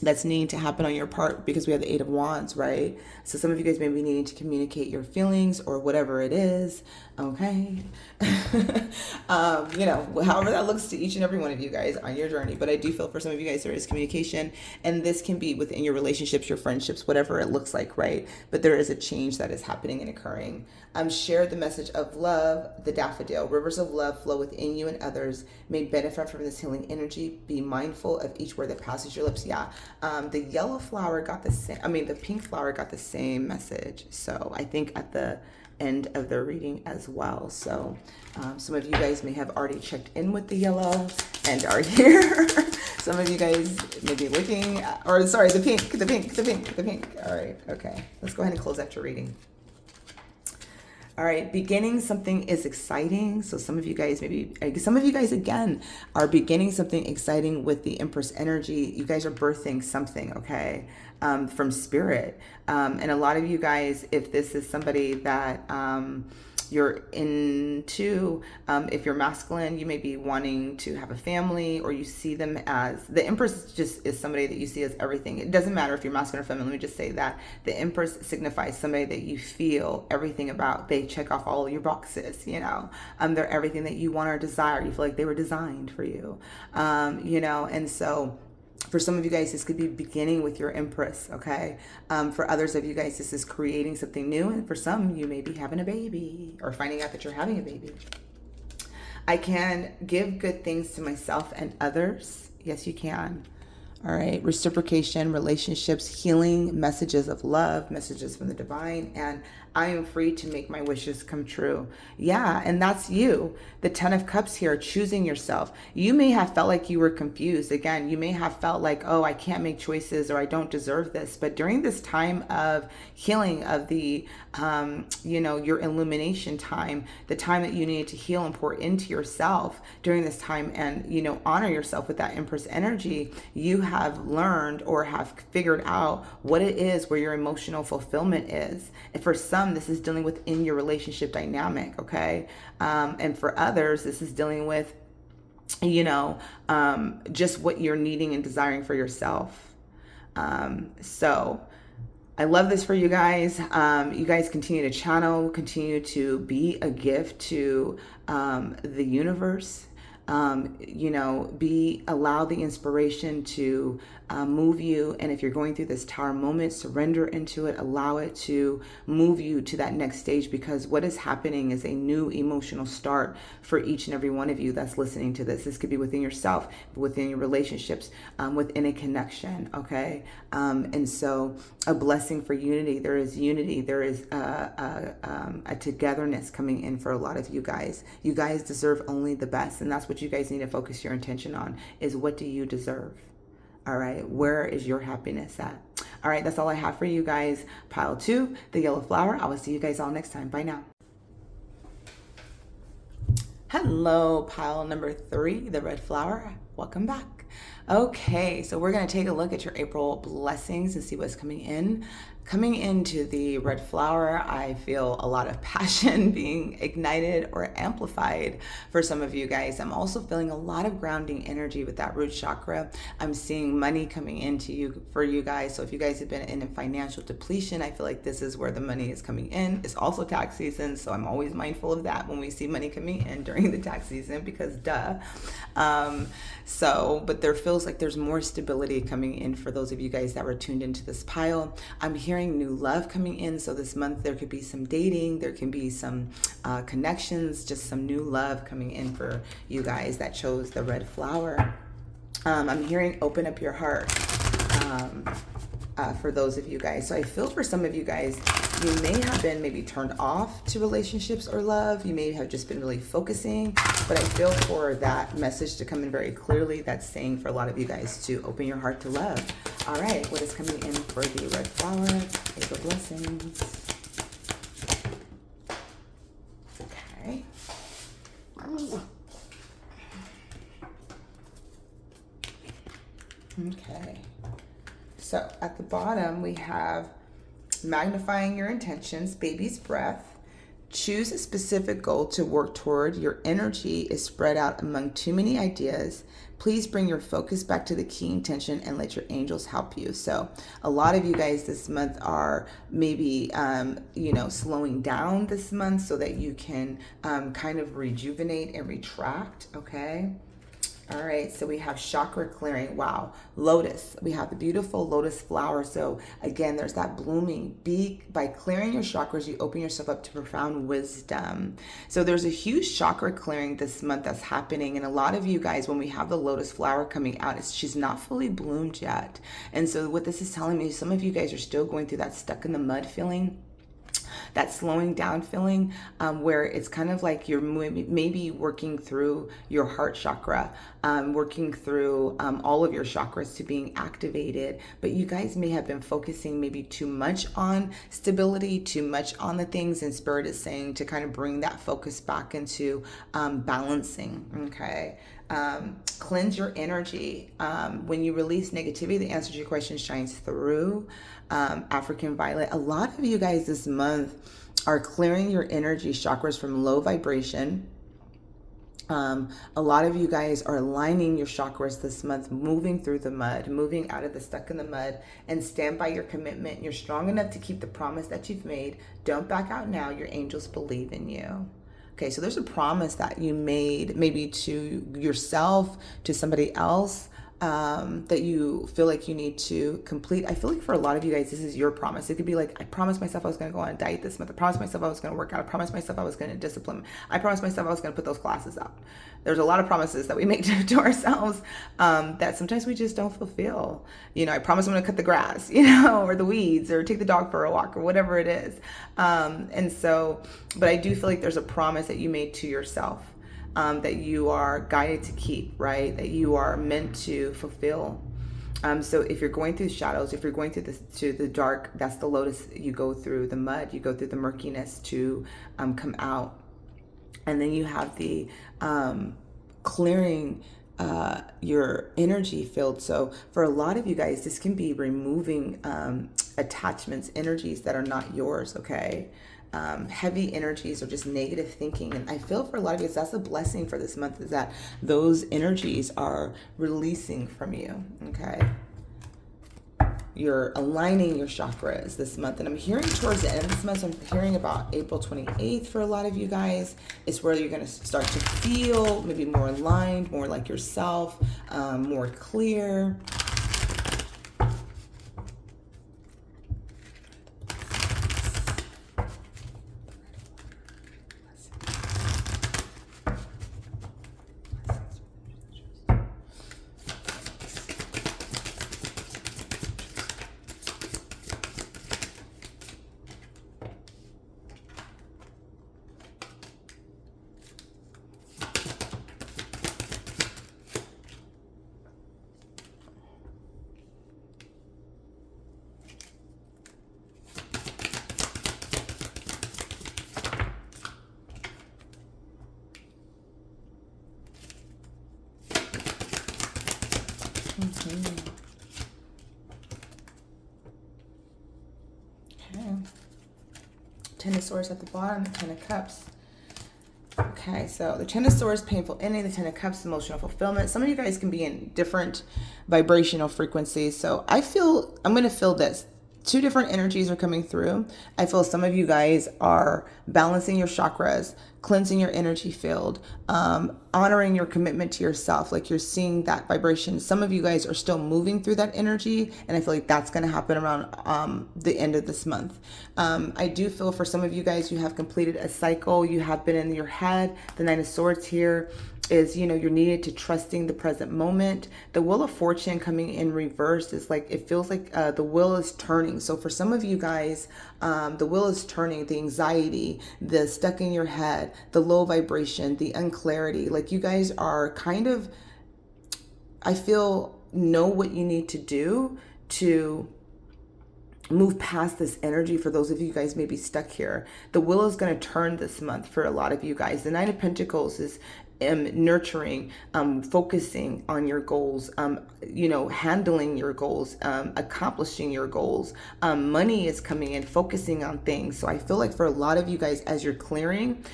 that's needing to happen on your part because we have the Eight of Wands, right? So some of you guys may be needing to communicate your feelings or whatever it is, okay? You know, however that looks to each and every one of you guys on your journey. But I do feel for some of you guys there is communication, and this can be within your relationships, your friendships, whatever it looks like, right? But there is a change that is happening and occurring. Share the message of love, the daffodil. Rivers of love flow within you and others. May benefit from this healing energy. Be mindful of each word that passes your lips. Yeah. The yellow flower got the same, the pink flower got the same message. So I think at the end of the reading as well. So some of you guys may have already checked in with the yellow and are here. Some of you guys may be looking, the pink. All right. Okay. Let's go ahead and close out your reading. All right, beginning something is exciting. So some of you guys again are beginning something exciting with the Empress energy. You guys are birthing something, okay, from spirit. And a lot of you guys, if this is somebody that you're into, if you're masculine, you may be wanting to have a family, or you see them as, the Empress just is somebody that you see as everything. It doesn't matter if you're masculine or feminine. Let me just say that the Empress signifies somebody that you feel everything about. They check off all of your boxes, you know. They're everything that you want or desire. You feel like they were designed for you, you know. And so for some of you guys, this could be beginning with your Empress, okay? For others of you guys, this is creating something new. And for some, you may be having a baby or finding out that you're having a baby. I can give good things to myself and others. Yes, you can. All right. Reciprocation, relationships, healing, messages of love, messages from the divine, and I am free to make my wishes come true. Yeah, and that's you. The Ten of Cups here, choosing yourself. You may have felt like you were confused. Again, you may have felt like, oh, I can't make choices, or I don't deserve this. But during this time of healing, of the, your illumination time, the time that you need to heal and pour into yourself during this time and, honor yourself with that Empress energy, you have learned or have figured out what it is where your emotional fulfillment is. And for some, this is dealing within your relationship dynamic, okay? And for others, this is dealing with, just what you're needing and desiring for yourself. So I love this for you guys. You guys continue to channel, continue to be a gift to the universe. allow the inspiration to move you. And if you're going through this tower moment, surrender into it, allow it to move you to that next stage, because what is happening is a new emotional start for each and every one of you that's listening to this. This could be within yourself, within your relationships, within a connection. Okay. And so a blessing for unity. There is unity. There is a togetherness coming in for a lot of you guys. You guys deserve only the best. And that's what you guys need to focus your intention on, is what do you deserve? All right. Where is your happiness at? All right. That's all I have for you guys. Pile 2, the yellow flower. I will see you guys all next time. Bye now. Hello, pile number 3, the red flower. Welcome back. Okay, so we're going to take a look at your April blessings and see what's coming in. Coming into the red flower, I feel a lot of passion being ignited or amplified for some of you guys. I'm also feeling a lot of grounding energy with that root chakra. I'm seeing money coming into you for you guys. So if you guys have been in a financial depletion, I feel like this is where the money is coming in. It's also tax season, so I'm always mindful of that when we see money coming in during the tax season, because duh. But there feels like there's more stability coming in for those of you guys that were tuned into this pile. I'm hearing new love coming in. So this month there could be some dating, there can be some connections, just some new love coming in for you guys that chose the red flower. I'm hearing open up your heart for those of you guys. So I feel for some of you guys, you may have been maybe turned off to relationships or love. You may have just been really focusing, but I feel for that message to come in very clearly. That's saying for a lot of you guys to open your heart to love. All right, what is coming in for the red flower? April blessings. Okay. Okay. So at the bottom, we have magnifying your intentions, baby's breath. Choose a specific goal to work toward. Your energy is spread out among too many ideas. Please bring your focus back to the key intention and let your angels help you. So a lot of you guys this month are maybe, slowing down this month so that you can kind of rejuvenate and retract. Okay. All right, so we have chakra clearing. Wow, lotus. We have the beautiful lotus flower. So again, there's that blooming. By clearing your chakras, you open yourself up to profound wisdom. So there's a huge chakra clearing this month that's happening. And a lot of you guys, when we have the lotus flower coming out, she's not fully bloomed yet. And so what this is telling me is some of you guys are still going through that stuck in the mud feeling, that slowing down feeling, where it's kind of like you're maybe working through your heart chakra, working through all of your chakras to being activated. But you guys may have been focusing maybe too much on stability, too much on the things, and Spirit is saying to kind of bring that focus back into balancing. Okay. Cleanse your energy. When you release negativity, the answer to your question shines through. African violet. A lot of you guys this month are clearing your energy chakras from low vibration. A lot of you guys are aligning your chakras this month, moving through the mud, moving out of the stuck in the mud, and stand by your commitment. You're strong enough to keep the promise that you've made. Don't back out now. Your angels believe in you. Okay, so there's a promise that you made, maybe to yourself, to somebody else, that you feel like you need to complete. I feel like for a lot of you guys, this is your promise. It could be like, I promised myself I was going to go on a diet this month. I promised myself I was going to work out. I promised myself I was going to discipline. I promised myself I was going to put those classes out. There's a lot of promises that we make to ourselves that sometimes we just don't fulfill. I promise I'm going to cut the grass, or the weeds, or take the dog for a walk, or whatever it is. But I do feel like there's a promise that you made to yourself, that you are guided to keep, right? That you are meant to fulfill. So if you're going through shadows, if you're going through the dark, that's the lotus. You go through the mud, you go through the murkiness to come out. And then you have the clearing your energy field. So for a lot of you guys, this can be removing attachments, energies that are not yours, okay? Heavy energies or just negative thinking. And I feel for a lot of you, that's a blessing for this month, is that those energies are releasing from you, okay? you're aligning your chakras this month. And I'm hearing towards the end of this month, so I'm hearing about April 28th for a lot of you guys, is where you're going to start to feel maybe more aligned, more like yourself, more clear. Okay. Ten of Swords at the bottom, the Ten of Cups. Okay, so the Ten of Swords, painful ending, the Ten of Cups, emotional fulfillment. Some of you guys can be in different vibrational frequencies. So I'm going to feel this. Two different energies are coming through. I feel some of you guys are balancing your chakras, cleansing your energy field, honoring your commitment to yourself. Like you're seeing that vibration. Some of you guys are still moving through that energy. And I feel like that's going to happen around the end of this month. I do feel for some of you guys, you have completed a cycle. You have been in your head. The Nine of Swords here is, you're needed to trusting the present moment. The Wheel of Fortune coming in reverse is like, it feels like the wheel is turning. So for some of you guys, the wheel is turning, the anxiety, the stuck in your head, the low vibration, the unclarity. Like you guys are kind of, I feel, know what you need to do to move past this energy. For those of you guys maybe stuck here, the wheel is going to turn this month for a lot of you guys. The Nine of Pentacles is nurturing, focusing on your goals, handling your goals, accomplishing your goals. Money is coming in, focusing on things. So I feel like for a lot of you guys, as you're clearing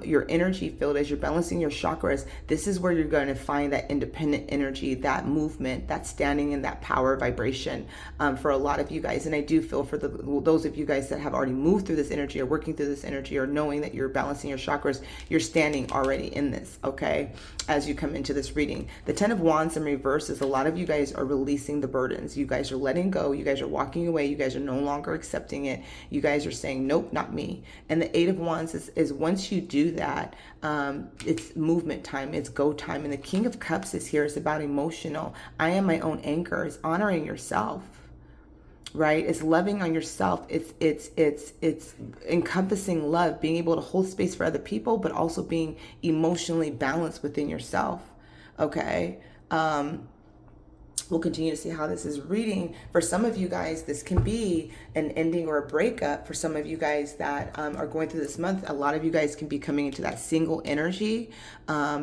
your energy field, as you're balancing your chakras, this is where you're going to find that independent energy, that movement, that standing in that power vibration for a lot of you guys. And I do feel for those of you guys that have already moved through this energy or working through this energy or knowing that you're balancing your chakras, you're standing already in this, okay, as you come into this reading. The Ten of Wands in reverse is a lot of you guys are releasing the burdens. You guys are letting go. You guys are walking away. You guys are no longer accepting it. You guys are saying, nope, not me. And the Eight of Wands is once you do that, it's movement time, it's go time. And the King of Cups is here. It's about emotional. I am my own anchor. It's honoring yourself, right? It's loving on yourself. It's encompassing love, being able to hold space for other people, but also being emotionally balanced within yourself. Okay. We'll continue to see how this is reading. For some of you guys, this can be an ending or a breakup. For some of you guys that are going through this month, a lot of you guys can be coming into that single energy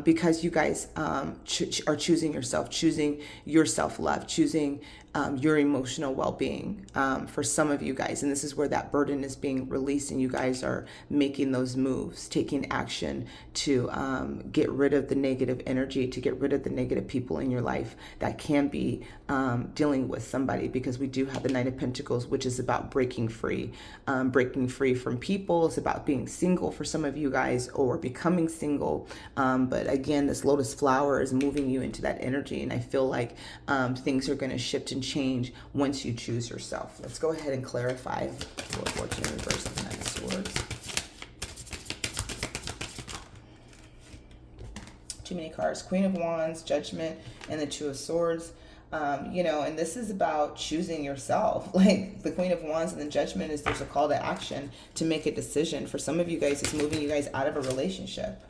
because you guys are choosing yourself, choosing your self-love, choosing your emotional well-being for some of you guys. And this is where that burden is being released and you guys are making those moves, taking action to get rid of the negative energy, to get rid of the negative people in your life that can be dealing with somebody, because we do have the Knight of Pentacles, which is about breaking free from people. It's about being single for some of you guys, or becoming single. But again, this lotus flower is moving you into that energy. And I feel like things are going to shift and change once you choose yourself. Let's go ahead and clarify what Fortune in reverse of the Nine of Swords. Too many cards. Queen of Wands, Judgment, and the Two of Swords. And this is about choosing yourself. Like the Queen of Wands and the Judgment is, there's a call to action to make a decision. For some of you guys, it's moving you guys out of a relationship.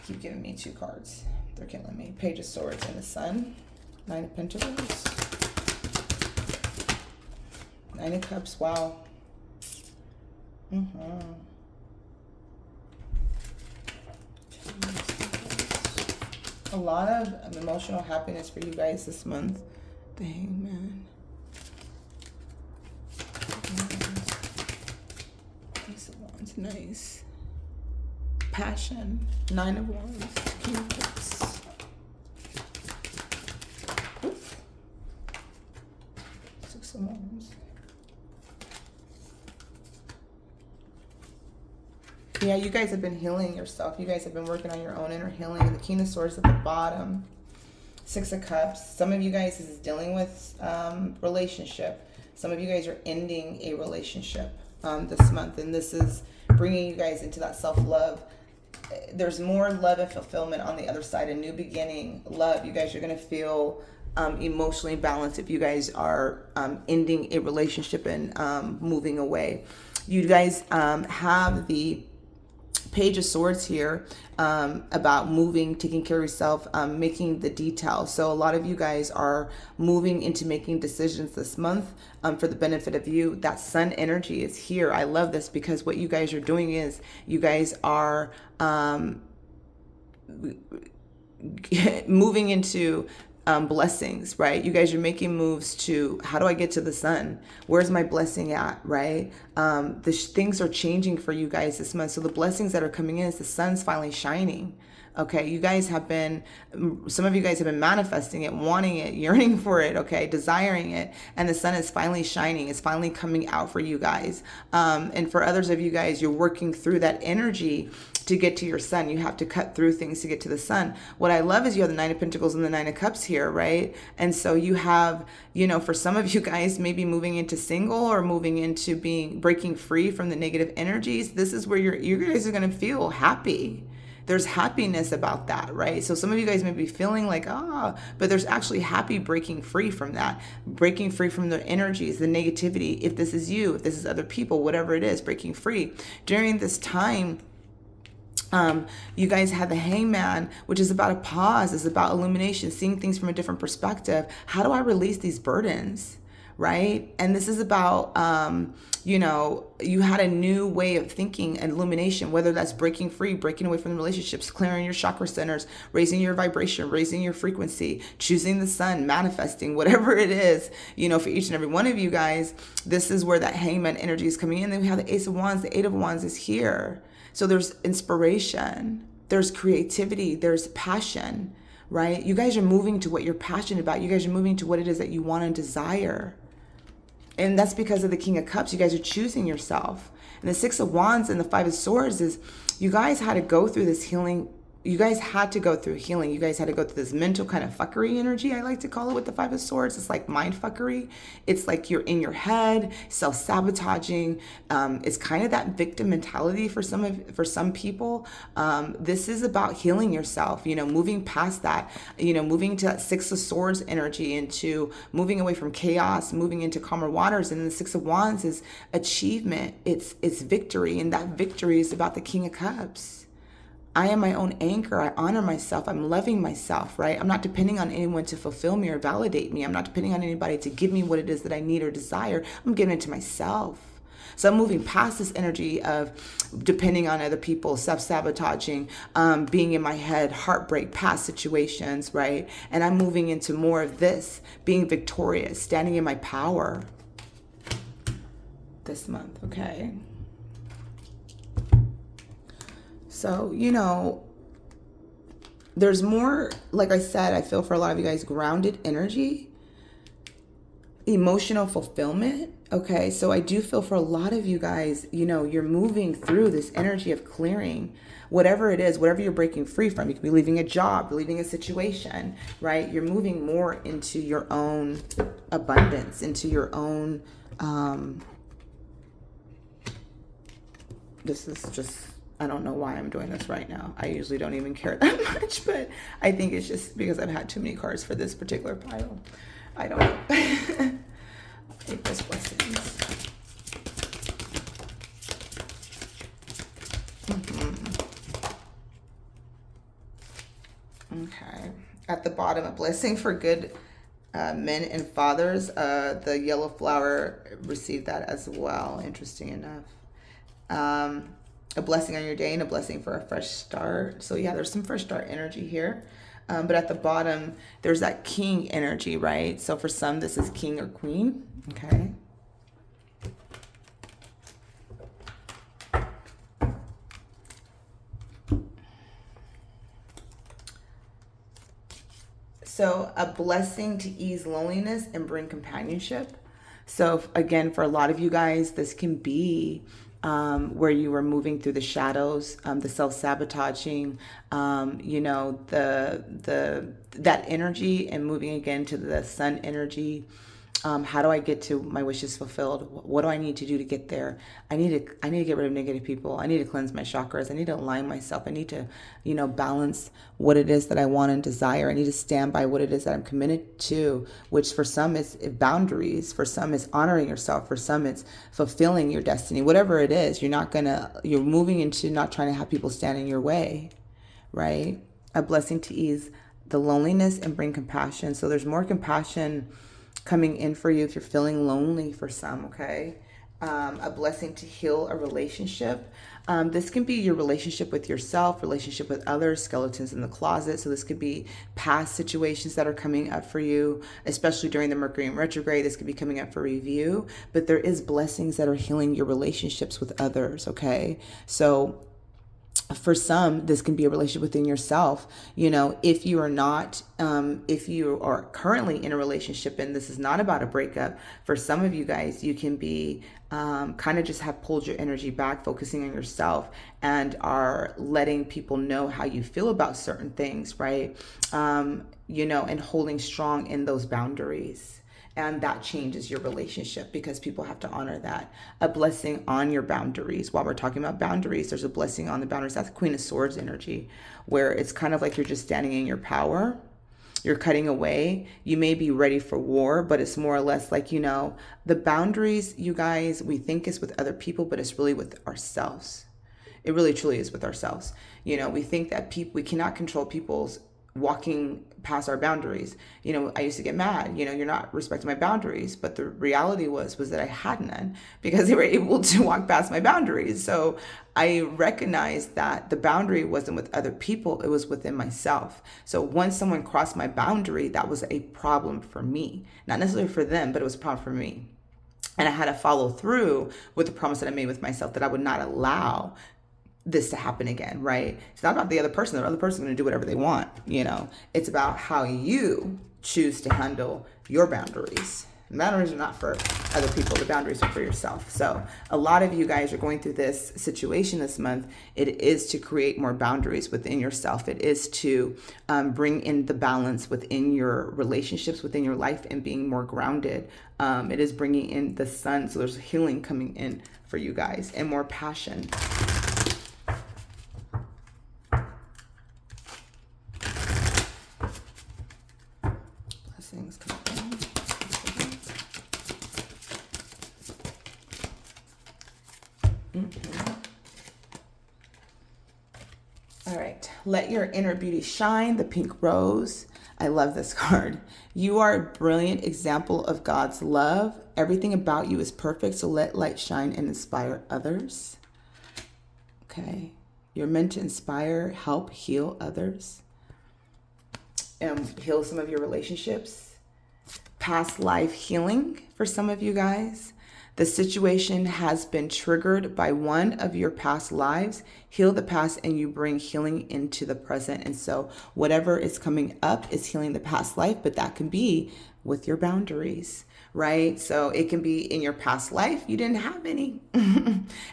Keep giving me two cards. They're killing me. Page of Swords and the Sun. Nine of Pentacles. Nine of Cups. Wow. A lot of emotional happiness for you guys this month. The Hangman. Ace of Wands. Nice. Passion. Nine of Wands. King of Cups. Six of Wands. Yeah, you guys have been healing yourself. You guys have been working on your own inner healing. The King of Swords at the bottom. Six of Cups. Some of you guys is dealing with relationship. Some of you guys are ending a relationship this month. And this is bringing you guys into that self-love. There's more love and fulfillment on the other side. A new beginning. Love. You guys are going to feel emotionally balanced if you guys are ending a relationship and moving away. You guys have the Page of Swords here about moving, taking care of yourself, making the details. So a lot of you guys are moving into making decisions this month for the benefit of you. That sun energy is here. I love this because what you guys are doing is you guys are moving into blessings, right? You guys are making moves to, how do I get to the sun? Where's my blessing at, right? Things are changing for you guys this month. So the blessings that are coming in is the sun's finally shining. Okay, you guys have been, some of you guys have been manifesting it, wanting it, yearning for it, okay, desiring it, and the sun is finally shining. It's finally coming out for you guys. And for others of you guys, you're working through that energy to get to your sun. You have to cut through things to get to the sun. What I love is you have the Nine of Pentacles and the Nine of Cups here, right? And so you have, you know, for some of you guys, maybe moving into single or moving into breaking free from the negative energies. This is where you guys are going to feel happy. There's happiness about that, right? So some of you guys may be feeling like, but there's actually happy breaking free from that, breaking free from the energies, the negativity. If this is you, if this is other people, whatever it is, breaking free. During this time, you guys have the Hangman, which is about a pause, is about illumination, seeing things from a different perspective. How do I release these burdens, right? And this is about, you know, you had a new way of thinking and illumination, whether that's breaking free, breaking away from the relationships, clearing your chakra centers, raising your vibration, raising your frequency, choosing the sun, manifesting, whatever it is, you know, for each and every one of you guys. This is where that Hangman energy is coming in. Then we have the Ace of Wands. The Eight of Wands is here. So there's inspiration, there's creativity, there's passion, right? You guys are moving to what you're passionate about. You guys are moving to what it is that you want and desire. And that's because of the King of Cups. You guys are choosing yourself. And the Six of Wands and the Five of Swords is you guys had to go through this healing. You guys had to go through healing. You guys had to go through this mental kind of fuckery energy, I like to call it, with the Five of Swords. It's like mind fuckery. It's like you're in your head, self-sabotaging. It's kind of that victim mentality for some people. This is about healing yourself, you know, moving past that, you know, moving to that Six of Swords energy, into moving away from chaos, moving into calmer waters. And the Six of Wands is achievement. It's victory. And that victory is about the King of Cups. I am my own anchor. I honor myself. I'm loving myself, right? I'm not depending on anyone to fulfill me or validate me. I'm not depending on anybody to give me what it is that I need or desire. I'm giving it to myself. So I'm moving past this energy of depending on other people, self-sabotaging, being in my head, heartbreak, past situations, right? And I'm moving into more of this, being victorious, standing in my power this month, okay? So, you know, there's more, like I said, I feel for a lot of you guys, grounded energy, emotional fulfillment. Okay, so I do feel for a lot of you guys, you know, you're moving through this energy of clearing whatever it is, whatever you're breaking free from. You could be leaving a job, leaving a situation, right? You're moving more into your own abundance, into your own, this is just, I don't know why I'm doing this right now. I usually don't even care that much, but I think it's just because I've had too many cards for this particular pile. I don't know. April's blessings. Okay. At the bottom, a blessing for good men and fathers. The yellow flower received that as well, interesting enough. A blessing on your day and a blessing for a fresh start. So yeah, there's some fresh start energy here. But at the bottom, there's that king energy, right? So for some, this is king or queen, okay? So a blessing to ease loneliness and bring companionship. So again, for a lot of you guys, this can be where you are moving through the shadows, the self-sabotaging, that energy, and moving again to the sun energy. How do I get to my wishes fulfilled? What do I need to do to get there? I need to get rid of negative people. I need to cleanse my chakras. I need to align myself. I need to, balance what it is that I want and desire. I need to stand by what it is that I'm committed to, which for some is boundaries. For some is honoring yourself. For some it's fulfilling your destiny. Whatever it is, you're moving into not trying to have people stand in your way, right? A blessing to ease the loneliness and bring compassion. So there's more compassion coming in for you if you're feeling lonely for some, okay? A blessing to heal a relationship. This can be your relationship with yourself, relationship with others, skeletons in the closet. So this could be past situations that are coming up for you, especially during the Mercury in retrograde. This could be coming up for review, but there is blessings that are healing your relationships with others, okay? So for some, this can be a relationship within yourself. If you are not, if you are currently in a relationship and this is not about a breakup, for some of you guys, you can be kind of just have pulled your energy back, focusing on yourself, and are letting people know how you feel about certain things, right? And holding strong in those boundaries. And that changes your relationship because people have to honor that. A blessing on your boundaries. While we're talking about boundaries, there's a blessing on the boundaries. That's Queen of Swords energy, where it's kind of like you're just standing in your power. You're cutting away. You may be ready for war, but it's more or less like, the boundaries, you guys, we think is with other people, but it's really with ourselves. It really truly is with ourselves. We think that we cannot control people's walking past our boundaries. I used to get mad, you're not respecting my boundaries, but the reality was that I had none because they were able to walk past my boundaries. So I recognized that the boundary wasn't with other people, it was within myself. So once someone crossed my boundary, that was a problem for me, not necessarily for them, but it was a problem for me. And I had to follow through with the promise that I made with myself that I would not allow this to happen again, right? It's not about the other person. The other person is going to do whatever they want, It's about how you choose to handle your boundaries. Boundaries are not for other people. The boundaries are for yourself. So a lot of you guys are going through this situation this month. It is to create more boundaries within yourself. It is to bring in the balance within your relationships, within your life, and being more grounded. It is bringing in the sun. So there's healing coming in for you guys and more passion. Blessings coming in. All right. Let your inner beauty shine. The pink rose. I love this card. You are a brilliant example of God's love. Everything about you is perfect. So let light shine and inspire others. Okay. You're meant to inspire, help, heal others. Heal some of your relationships. Past life healing for some of you guys. The situation has been triggered by one of your past lives. Heal the past and you bring healing into the present. And so whatever is coming up is healing the past life, but that can be with your boundaries, right? So it can be in your past life, you didn't have any.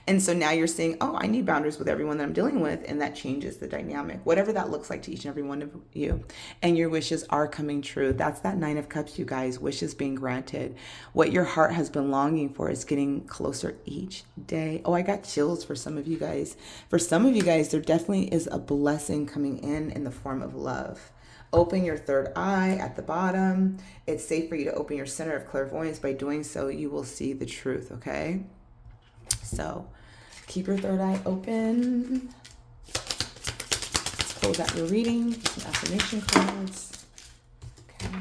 And so now you're saying, oh, I need boundaries with everyone that I'm dealing with. And that changes the dynamic, whatever that looks like to each and every one of you. And your wishes are coming true. That's that Nine of Cups, you guys, wishes being granted. What your heart has been longing for is getting closer each day. Oh, I got chills for some of you guys. For some of you guys, there definitely is a blessing coming in the form of love. Open your third eye at the bottom. It's safe for you to open your center of clairvoyance. By doing so, you will see the truth, okay? So keep your third eye open. Let's close out your reading. Some affirmation cards. Okay.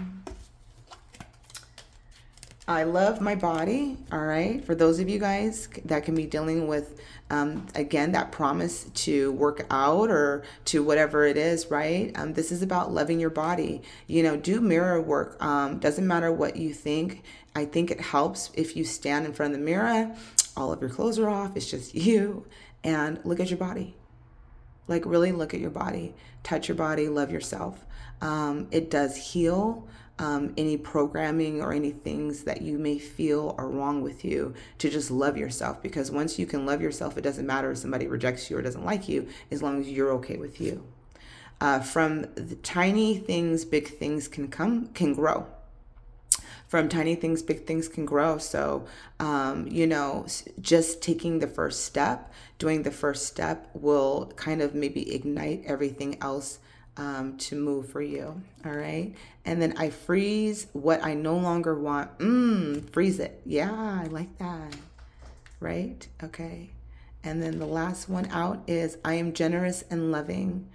I love my body, all right? For those of you guys that can be dealing with, again, that promise to work out or to whatever it is, right? This is about loving your body. Do mirror work. Doesn't matter what you think. I think it helps if you stand in front of the mirror, all of your clothes are off, it's just you, and look at your body. Like really look at your body, touch your body, love yourself. It does heal. any programming or any things that you may feel are wrong with you, to just love yourself. Because once you can love yourself, it doesn't matter if somebody rejects you or doesn't like you, as long as you're okay with you. From the tiny things, big things can grow. From tiny things, big things can grow. So, just taking the first step, doing the first step will kind of maybe ignite everything else to move for you. All right. And then I freeze what I no longer want. Freeze it. Yeah, I like that. Right. Okay. And then the last one out is I am generous and loving.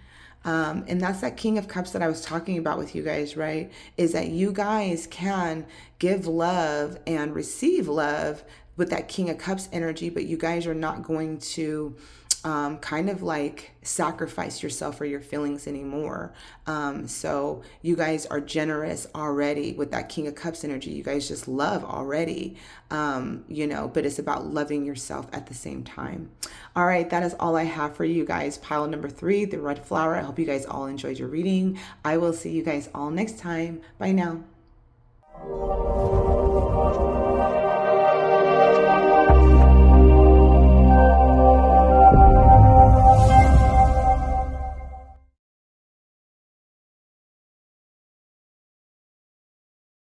And that's that King of Cups that I was talking about with you guys, right? Is that you guys can give love and receive love with that King of Cups energy, but you guys are not going to kind of like sacrifice yourself or your feelings anymore. So you guys are generous already with that King of Cups energy. You guys just love already, but it's about loving yourself at the same time. All right, that is all I have for you guys. Pile number 3, the red flower. I hope you guys all enjoyed your reading. I will see you guys all next time. Bye now.